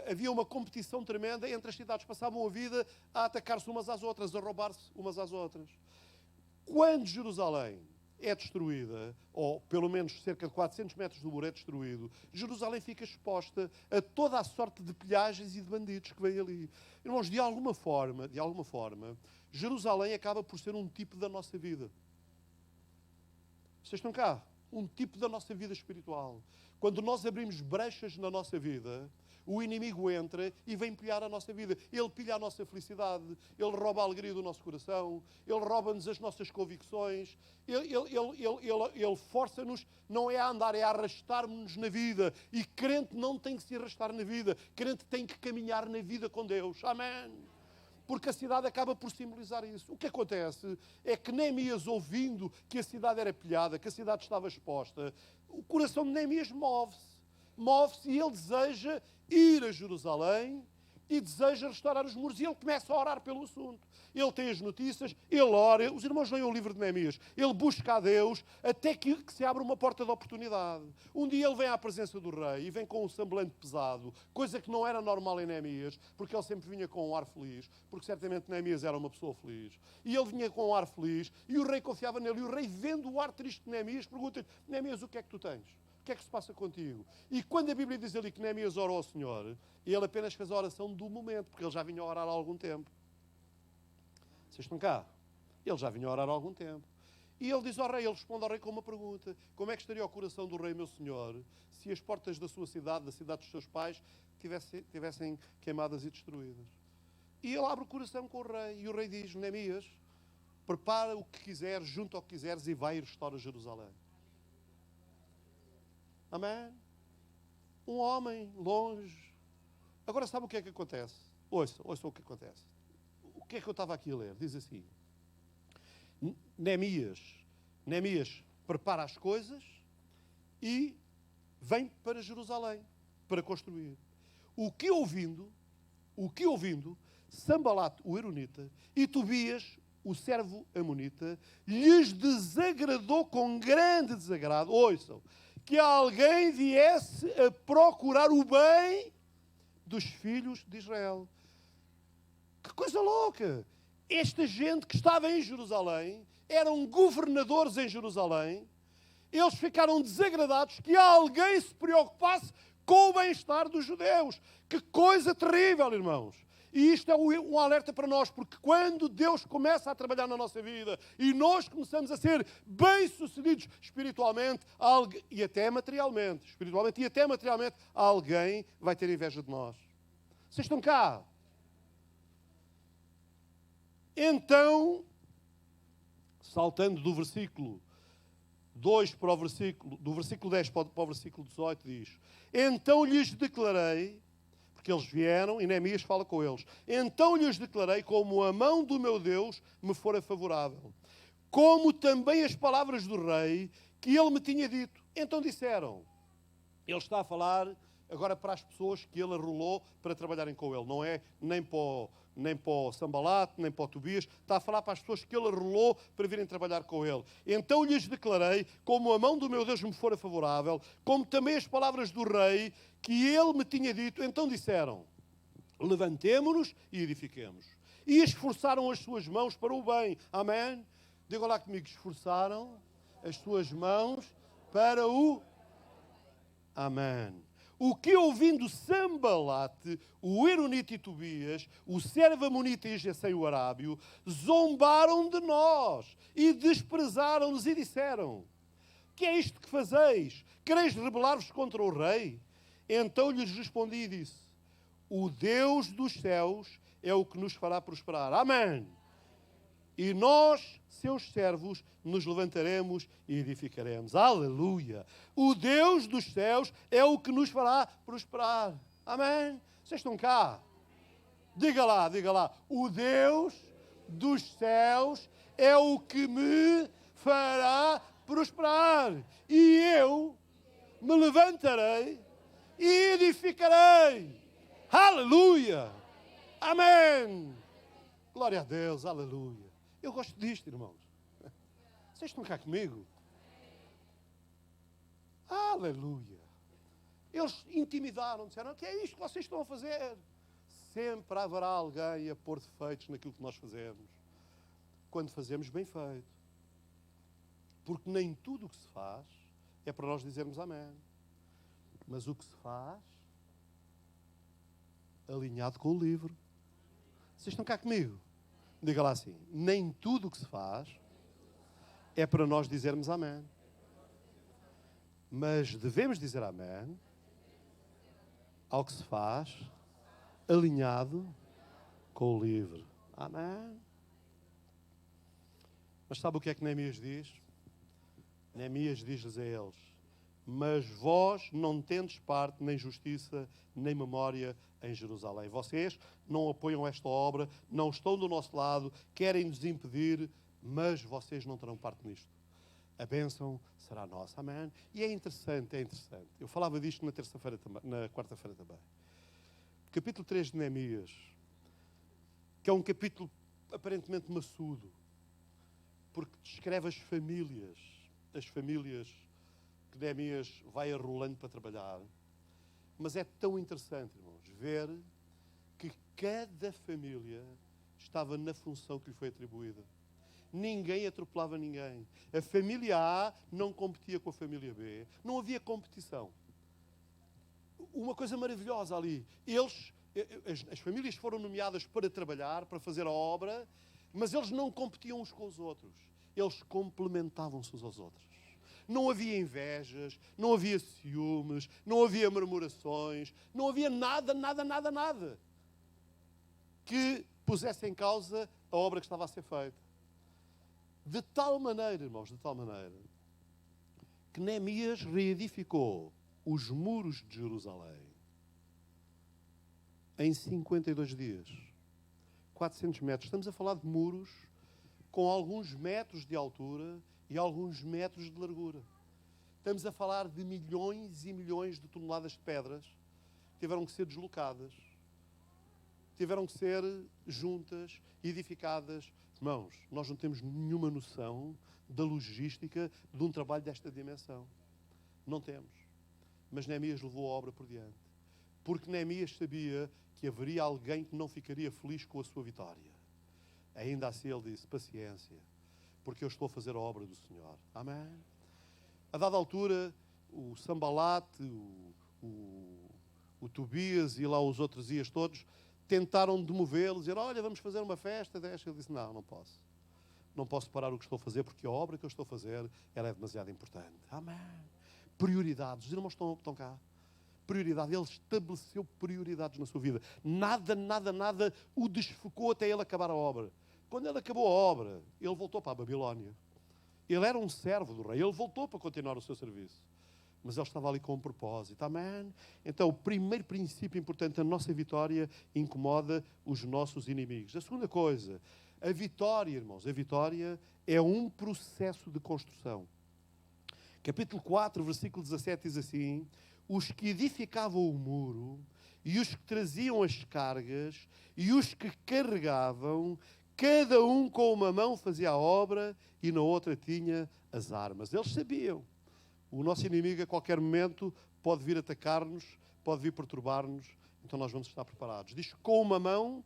havia uma competição tremenda entre as cidades. Passavam a vida a atacar-se umas às outras, a roubar-se umas às outras. Quando Jerusalém é destruída, ou pelo menos cerca de 400 metros do muro é destruído, Jerusalém fica exposta a toda a sorte de pilhagens e de bandidos que vêm ali. Irmãos, de alguma forma, Jerusalém acaba por ser um tipo da nossa vida. Vocês estão cá? Um tipo da nossa vida espiritual. Quando nós abrimos brechas na nossa vida, o inimigo entra e vem pilhar a nossa vida. Ele pilha a nossa felicidade, ele rouba a alegria do nosso coração, ele rouba-nos as nossas convicções, ele força-nos, não é a andar, é a arrastar-nos na vida. E crente não tem que se arrastar na vida, crente tem que caminhar na vida com Deus. Amém. Porque a cidade acaba por simbolizar isso. O que acontece é que Neemias, ouvindo que a cidade era pilhada, que a cidade estava exposta, o coração de Neemias move-se e ele deseja ir a Jerusalém e deseja restaurar os muros. E ele começa a orar pelo assunto. Ele tem as notícias, ele ora. Os irmãos leem o livro de Neemias. Ele busca a Deus até que se abre uma porta de oportunidade. Um dia ele vem à presença do rei e vem com um semblante pesado, coisa que não era normal em Neemias, porque ele sempre vinha com um ar feliz, porque certamente Neemias era uma pessoa feliz. E ele vinha com um ar feliz e o rei confiava nele. E o rei, vendo o ar triste de Neemias, pergunta-lhe: Neemias, o que é que tu tens? O que é que se passa contigo? E quando a Bíblia diz ali que Neemias orou ao Senhor, ele apenas fez a oração do momento, porque ele já vinha a orar há algum tempo. Vocês estão cá? Ele já vinha a orar há algum tempo. E ele diz ao rei, ele responde ao rei com uma pergunta: como é que estaria o coração do rei, meu senhor, se as portas da sua cidade, da cidade dos seus pais, tivessem queimadas e destruídas? E ele abre o coração com o rei, e o rei diz: Neemias, prepara o que quiseres, junta o que quiseres e vai e restaura Jerusalém. Amém? Um homem longe. Agora sabe o que é que acontece? Ouça o que acontece. O que é que eu estava aqui a ler? Diz assim: Neemias prepara as coisas e vem para Jerusalém para construir. O que ouvindo, Sambalat, o Eronita, e Tobias, o servo amonita, lhes desagradou com grande desagrado, ouçam, que alguém viesse a procurar o bem dos filhos de Israel. Que coisa louca! Esta gente que estava em Jerusalém, eram governadores em Jerusalém, eles ficaram desagradados que alguém se preocupasse com o bem-estar dos judeus. Que coisa terrível, irmãos! E isto é um alerta para nós, porque quando Deus começa a trabalhar na nossa vida e nós começamos a ser bem-sucedidos espiritualmente e até materialmente, alguém vai ter inveja de nós. Vocês estão cá? Então, saltando do versículo 2 para o versículo, do versículo 10 para o versículo 18, diz: então lhes declarei. Porque eles vieram e Neemias fala com eles. Então lhes declarei como a mão do meu Deus me fora favorável, como também as palavras do rei que ele me tinha dito. Então disseram, ele está a falar agora para as pessoas que ele arrolou para trabalharem com ele. Não é nem para o Sambalate, nem para o Tobias. Está a falar para as pessoas que ele arrolou para virem trabalhar com ele. Então lhes declarei, como a mão do meu Deus me fora favorável, como também as palavras do rei que ele me tinha dito. Então disseram, levantemo-nos e edifiquemos. E esforçaram as suas mãos para o bem. Amém? Digam lá comigo, esforçaram as suas mãos para o... Amém. O que ouvindo Sambalate, o Eronita e Tobias, o servo amonita e Gesem o arábio, zombaram de nós e desprezaram-nos e disseram, que é isto que fazeis? Quereis rebelar-vos contra o rei? Então lhes respondi e disse, o Deus dos céus é o que nos fará prosperar. Amém. E nós, seus servos, nos levantaremos e edificaremos. Aleluia! O Deus dos céus é o que nos fará prosperar. Amém? Vocês estão cá? Diga lá, diga lá. O Deus dos céus é o que me fará prosperar. E eu me levantarei e edificarei. Aleluia! Amém! Glória a Deus, aleluia. Eu gosto disto, irmãos. Vocês estão cá comigo? Aleluia. Eles intimidaram, disseram, o que é isto que vocês estão a fazer? Sempre haverá alguém a pôr defeitos naquilo que nós fazemos. Quando fazemos bem feito. Porque nem tudo o que se faz é para nós dizermos amém. Mas o que se faz, alinhado com o livro. Vocês estão cá comigo? Diga lá assim, nem tudo o que se faz é para nós dizermos amém. Mas devemos dizer amém ao que se faz alinhado com o livro. Amém. Mas sabe o que é que Neemias diz? Neemias diz-lhes a eles, mas vós não tendes parte, nem justiça, nem memória em Jerusalém. Vocês não apoiam esta obra, não estão do nosso lado, querem nos impedir, mas vocês não terão parte nisto. A bênção será nossa. Amém? E é interessante, é interessante. Eu falava disto na terça-feira também, na quarta-feira também. Capítulo 3 de Neemias, que é um capítulo aparentemente maçudo, porque descreve as famílias que Neemias vai arrolando para trabalhar. Mas é tão interessante, irmãos, ver que cada família estava na função que lhe foi atribuída. Ninguém atropelava ninguém. A família A não competia com a família B. Não havia competição. Uma coisa maravilhosa ali. As famílias foram nomeadas para trabalhar, para fazer a obra, mas eles não competiam uns com os outros. Eles complementavam-se uns aos outros. Não havia invejas, não havia ciúmes, não havia murmurações, não havia nada que pusesse em causa a obra que estava a ser feita. De tal maneira, irmãos, de tal maneira, que Neemias reedificou os muros de Jerusalém em 52 dias. 400 metros. Estamos a falar de muros com alguns metros de altura e alguns metros de largura. Estamos a falar de milhões e milhões de toneladas de pedras que tiveram que ser deslocadas, tiveram que ser juntas, edificadas. Irmãos, nós não temos nenhuma noção da logística de um trabalho desta dimensão. Não temos. Mas Neemias levou a obra por diante. Porque Neemias sabia que haveria alguém que não ficaria feliz com a sua vitória. Ainda assim ele disse, paciência, porque eu estou a fazer a obra do Senhor. Amém? A dada altura, o Sambalate, o Tobias e lá os outros ias todos, tentaram demovê-lo, dizer, olha, vamos fazer uma festa. Ele disse, não posso. Não posso parar o que estou a fazer, porque a obra que eu estou a fazer, ela é demasiado importante. Amém? Prioridades. Os irmãos estão cá. Prioridade. Ele estabeleceu prioridades na sua vida. Nada o desfocou até ele acabar a obra. Quando ele acabou a obra, ele voltou para a Babilónia. Ele era um servo do rei. Ele voltou para continuar o seu serviço. Mas ele estava ali com um propósito. Amém? Então, o primeiro princípio importante da nossa vitória incomoda os nossos inimigos. A segunda coisa, a vitória, irmãos, a vitória é um processo de construção. Capítulo 4, versículo 17 diz assim: os que edificavam o muro, e os que traziam as cargas, e os que carregavam, cada um com uma mão fazia a obra e na outra tinha as armas. Eles sabiam. O nosso inimigo a qualquer momento pode vir atacar-nos, pode vir perturbar-nos, então nós vamos estar preparados. Diz que com uma mão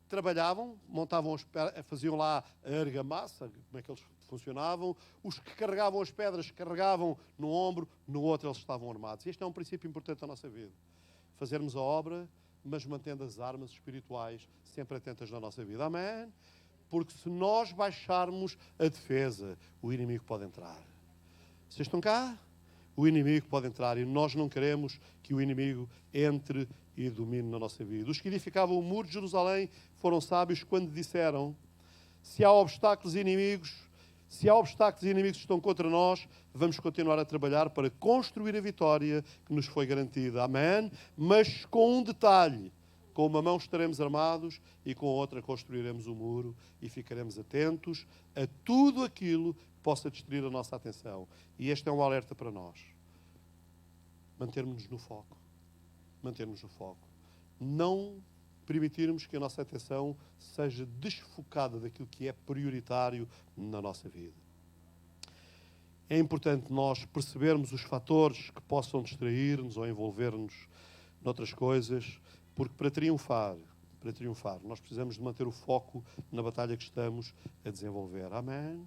trabalhavam, montavam faziam lá a argamassa, como é que eles funcionavam. Os que carregavam as pedras carregavam no ombro, no outro eles estavam armados. Este é um princípio importante da nossa vida. Fazermos a obra, mas mantendo as armas espirituais sempre atentas na nossa vida. Amém? Porque se nós baixarmos a defesa, o inimigo pode entrar. Vocês estão cá? O inimigo pode entrar e nós não queremos que o inimigo entre e domine na nossa vida. Os que edificavam o muro de Jerusalém foram sábios quando disseram: se há obstáculos inimigos que estão contra nós, vamos continuar a trabalhar para construir a vitória que nos foi garantida. Amém? Mas com um detalhe: com uma mão estaremos armados e com a outra construiremos o muro e ficaremos atentos a tudo aquilo que possa distrair a nossa atenção. E este é um alerta para nós. Mantermos-nos no foco. Mantermos no foco. Não permitirmos que a nossa atenção seja desfocada daquilo que é prioritário na nossa vida. É importante nós percebermos os fatores que possam distrair-nos ou envolver-nos noutras coisas, porque para triunfar, nós precisamos de manter o foco na batalha que estamos a desenvolver. Amém?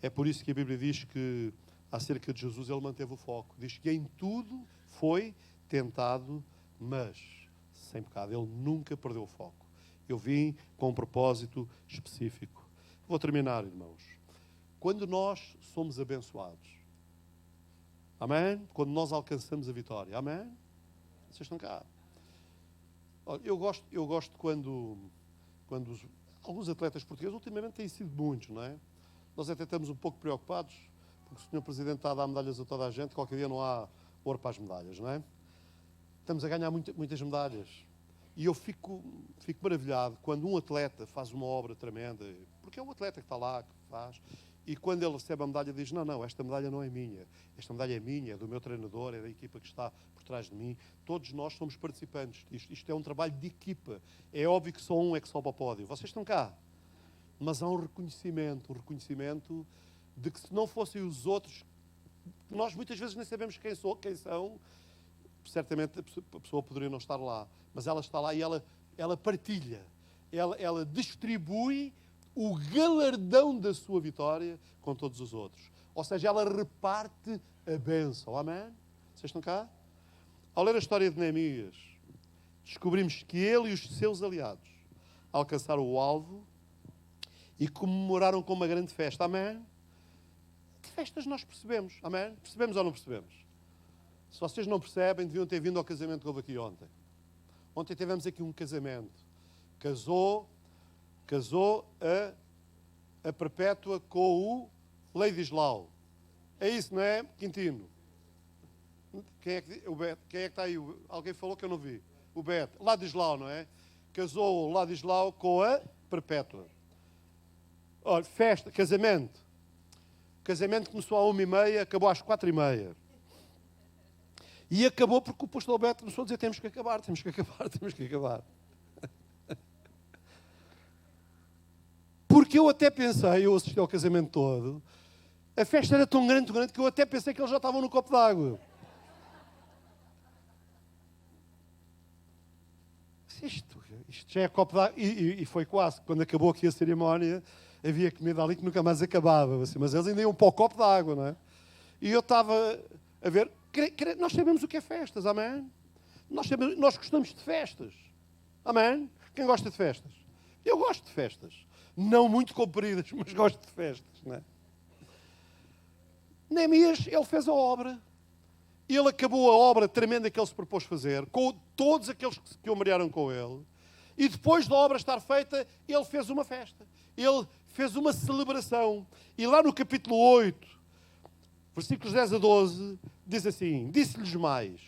É por isso que a Bíblia diz que, acerca de Jesus, ele manteve o foco. Diz que em tudo foi tentado, mas sem pecado. Ele nunca perdeu o foco. Eu vim com um propósito específico. Vou terminar, irmãos. Quando nós somos abençoados, amém? Quando nós alcançamos a vitória, amém? Vocês estão cá. Olha, eu gosto quando alguns atletas portugueses, ultimamente têm sido muitos, não é? Nós até estamos um pouco preocupados, porque o Sr. Presidente está a dar medalhas a toda a gente, qualquer dia não há ouro para as medalhas, não é? Estamos a ganhar muitas medalhas. E eu fico maravilhado quando um atleta faz uma obra tremenda, porque é um atleta que está lá, que faz, e quando ele recebe a medalha diz: não, esta medalha não é minha, esta medalha é minha, é do meu treinador, é da equipa que está por trás de mim. Todos nós somos participantes. Isto é um trabalho de equipa. É óbvio que só um é que sobe ao pódio. Vocês estão cá. Mas há um reconhecimento de que se não fossem os outros, nós muitas vezes nem sabemos quem são, certamente a pessoa poderia não estar lá, mas ela está lá e ela partilha, ela distribui o galardão da sua vitória com todos os outros. Ou seja, ela reparte a bênção. Amém? Vocês estão cá? Ao ler a história de Neemias, descobrimos que ele e os seus aliados alcançaram o alvo e comemoraram com uma grande festa. Amém? Que festas nós percebemos? Amém? Percebemos ou não percebemos? Se vocês não percebem, deviam ter vindo ao casamento que houve aqui ontem. Ontem tivemos aqui um casamento. Casou a Perpétua com o Ladislau. É isso, não é, Quintino? Quem é que está aí? Alguém falou que eu não vi. O Beto. Ladislau, não é? Casou o Ladislau com a Perpétua. Olha, festa, casamento. O casamento começou às 1h30, acabou às 4h30. E acabou porque o pastor Beto começou a dizer: temos que acabar. Porque eu até pensei, eu assisti ao casamento todo, a festa era tão grande que eu até pensei que eles já estavam no copo d'água. Isto já é copo d'água. E foi quase. Quando acabou aqui a cerimónia, havia comida ali que nunca mais acabava. Assim, mas eles ainda iam para o copo d'água, não é? E eu estava a ver. Nós sabemos o que é festas, amém? Nós gostamos de festas, amém? Quem gosta de festas? Eu gosto de festas. Não muito compridas, mas gosto de festas, não é? Neemias, ele fez a obra. Ele acabou a obra tremenda que ele se propôs fazer, com todos aqueles que o mariaram com ele. E depois da obra estar feita, ele fez uma festa. Ele fez uma celebração. E lá no capítulo 8, versículos 10 a 12, diz assim: disse-lhes mais: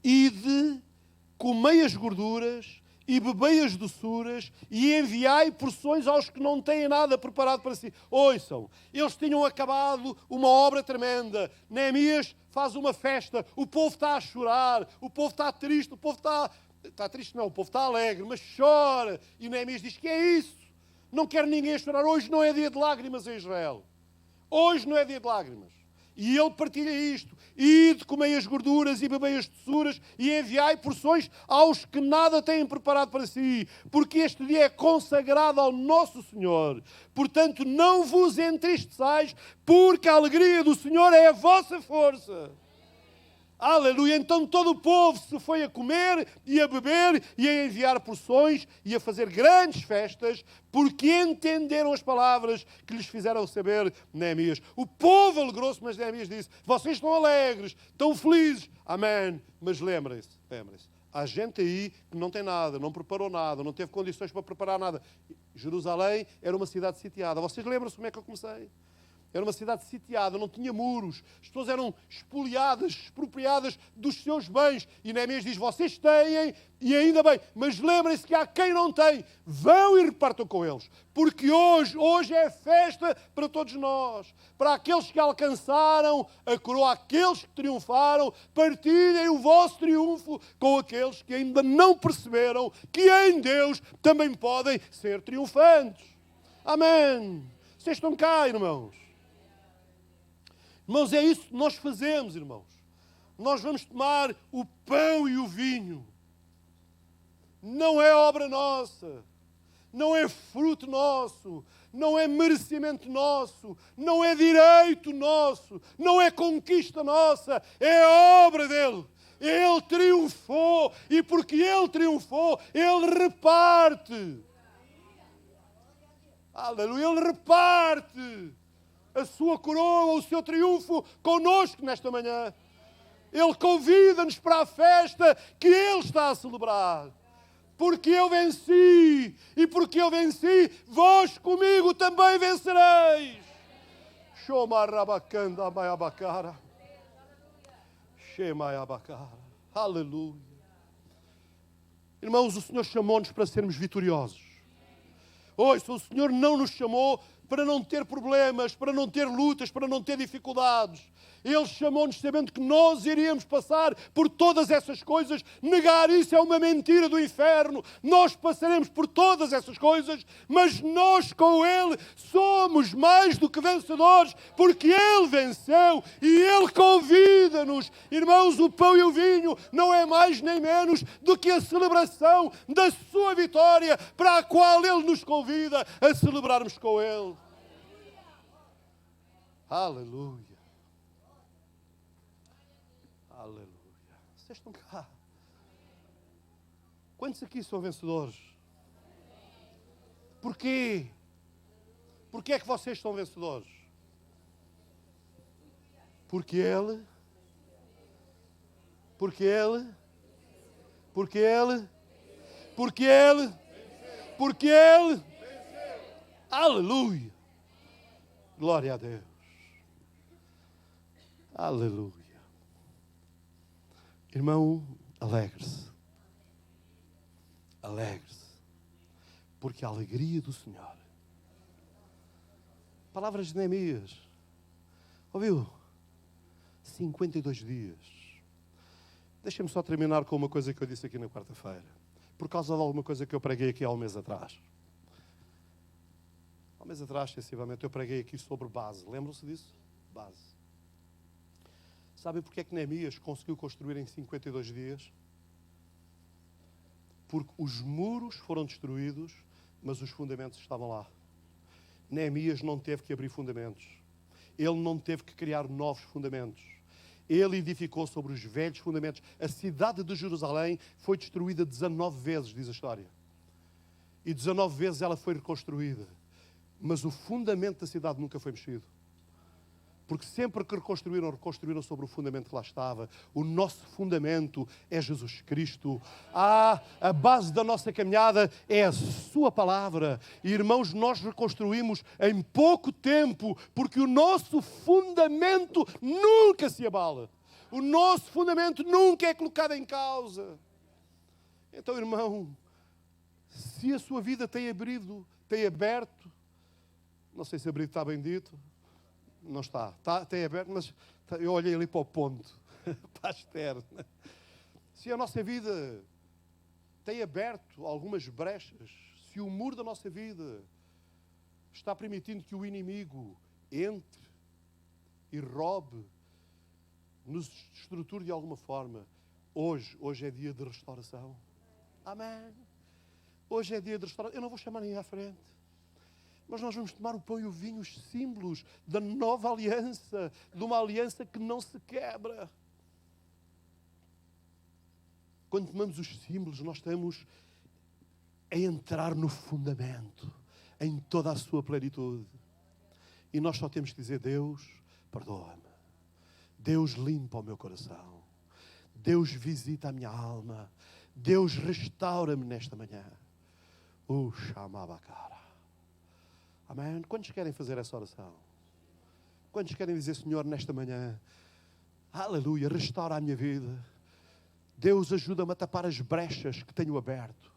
ide, comei as gorduras e bebei as doçuras e enviai porções aos que não têm nada preparado para si. Ouçam, eles tinham acabado uma obra tremenda. Neemias faz uma festa, o povo está a chorar, o povo está triste, o povo está triste não, o povo está alegre, mas chora. E Neemias diz: que é isso? Não quero ninguém chorar. Hoje não é dia de lágrimas em Israel. Hoje não é dia de lágrimas. E ele partilha isto: ide, comei as gorduras e bebei as doçuras e enviai porções aos que nada têm preparado para si, porque este dia é consagrado ao nosso Senhor. Portanto, não vos entristeçais, porque a alegria do Senhor é a vossa força. Aleluia! Então todo o povo se foi a comer e a beber e a enviar porções e a fazer grandes festas, porque entenderam as palavras que lhes fizeram saber Neemias. O povo alegrou-se, mas Neemias disse: vocês estão alegres, estão felizes. Amém. Mas lembrem-se, há gente aí que não tem nada, não preparou nada, não teve condições para preparar nada. Jerusalém era uma cidade sitiada. Vocês lembram-se como é que eu comecei? Era uma cidade sitiada, não tinha muros. As pessoas eram espoliadas, expropriadas dos seus bens. E Neemias diz: vocês têm, e ainda bem, mas lembrem-se que há quem não tem. Vão e repartam com eles. Porque hoje é festa para todos nós. Para aqueles que alcançaram a coroa, aqueles que triunfaram, partilhem o vosso triunfo com aqueles que ainda não perceberam que em Deus também podem ser triunfantes. Amém. Vocês estão cá, irmãos. Irmãos, é isso que nós fazemos, irmãos. Nós vamos tomar o pão e o vinho. Não é obra nossa. Não é fruto nosso. Não é merecimento nosso. Não é direito nosso. Não é conquista nossa. É obra dele. Ele triunfou. E porque ele triunfou, ele reparte. Aleluia. Ele reparte a sua coroa, o seu triunfo connosco nesta manhã. Ele convida-nos para a festa que Ele está a celebrar. Porque eu venci, e porque eu venci, vós comigo também vencereis. Aleluia. Irmãos, o Senhor chamou-nos para sermos vitoriosos. Ouça, o Senhor não nos chamou para não ter problemas, para não ter lutas, para não ter dificuldades. Ele chamou-nos sabendo que nós iríamos passar por todas essas coisas. Negar isso é uma mentira do inferno. Nós passaremos por todas essas coisas, mas nós com Ele somos mais do que vencedores, porque Ele venceu e Ele convida-nos. Irmãos, o pão e o vinho não é mais nem menos do que a celebração da sua vitória, para a qual Ele nos convida a celebrarmos com Ele. Aleluia. Aleluia. Vocês estão cá. Quantos aqui são vencedores? Porquê? Porquê é que vocês são vencedores? Porque Ele. Porque Ele. Porque Ele. Porque Ele. Porque Ele. Aleluia. Glória a Deus. Aleluia. Irmão, alegre-se. Alegre-se. Porque a alegria do Senhor. Palavras de Neemias. Ouviu? 52 dias. Deixem-me só terminar com uma coisa que eu disse aqui na quarta-feira. Por causa de alguma coisa que eu preguei aqui há um mês atrás. Há um mês atrás, sensivelmente, eu preguei aqui sobre base. Lembram-se disso? Base. Sabem porque é que Neemias conseguiu construir em 52 dias? Porque os muros foram destruídos, mas os fundamentos estavam lá. Neemias não teve que abrir fundamentos. Ele não teve que criar novos fundamentos. Ele edificou sobre os velhos fundamentos. A cidade de Jerusalém foi destruída 19 vezes, diz a história. E 19 vezes ela foi reconstruída. Mas o fundamento da cidade nunca foi mexido. Porque sempre que reconstruíram sobre o fundamento que lá estava. O nosso fundamento é Jesus Cristo. A base da nossa caminhada é a sua palavra. E, irmãos, nós reconstruímos em pouco tempo, porque o nosso fundamento nunca se abala. O nosso fundamento nunca é colocado em causa. Então, irmão, se a sua vida tem aberto, não sei se abrido está bem dito, não está, tem aberto, mas eu olhei ali para o ponto, para a externa. Se a nossa vida tem aberto algumas brechas, se o muro da nossa vida está permitindo que o inimigo entre e roube, nos estruture de alguma forma, hoje é dia de restauração. Amém. Hoje é dia de restauração. Eu não vou chamar ninguém à frente. Mas nós vamos tomar o pão e o vinho, os símbolos da nova aliança, de uma aliança que não se quebra. Quando tomamos os símbolos, nós estamos a entrar no fundamento, em toda a sua plenitude. E nós só temos que dizer: Deus, perdoa-me. Deus limpa o meu coração. Deus visita a minha alma. Deus restaura-me nesta manhã. Chamabacara. Amém? Quantos querem fazer essa oração? Quantos querem dizer: Senhor, nesta manhã, aleluia, restaura a minha vida. Deus, ajuda-me a tapar as brechas que tenho aberto.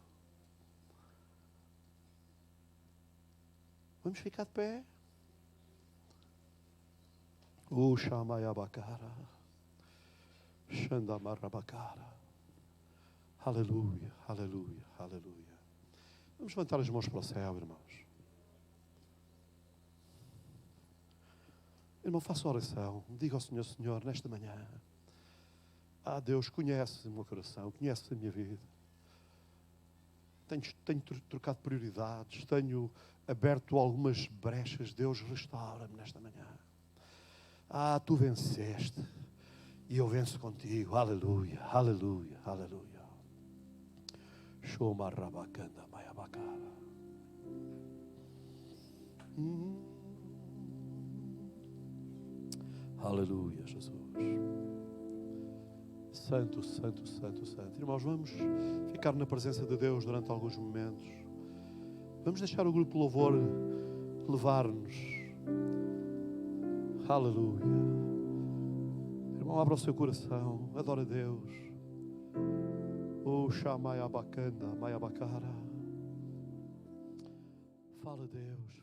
Vamos ficar de pé? Shamayabakara. Shandamarabakara. Aleluia, aleluia, aleluia. Vamos levantar as mãos para o céu, irmãos. Irmão, faça oração. Diga ao Senhor: Senhor, nesta manhã, Deus, conhece o meu coração, conhece a minha vida. Tenho trocado prioridades, tenho aberto algumas brechas. Deus, restaura-me nesta manhã. Tu venceste e eu venço contigo. Aleluia, aleluia, aleluia. Shoma rabakanda mayabakara. Aleluia, Jesus. Santo, santo, santo, santo. Irmãos, vamos ficar na presença de Deus durante alguns momentos. Vamos deixar o grupo de louvor levar-nos. Aleluia. Irmão, abra o seu coração. Adora a Deus. Shamayabakanda mayabakara. Fala, Deus.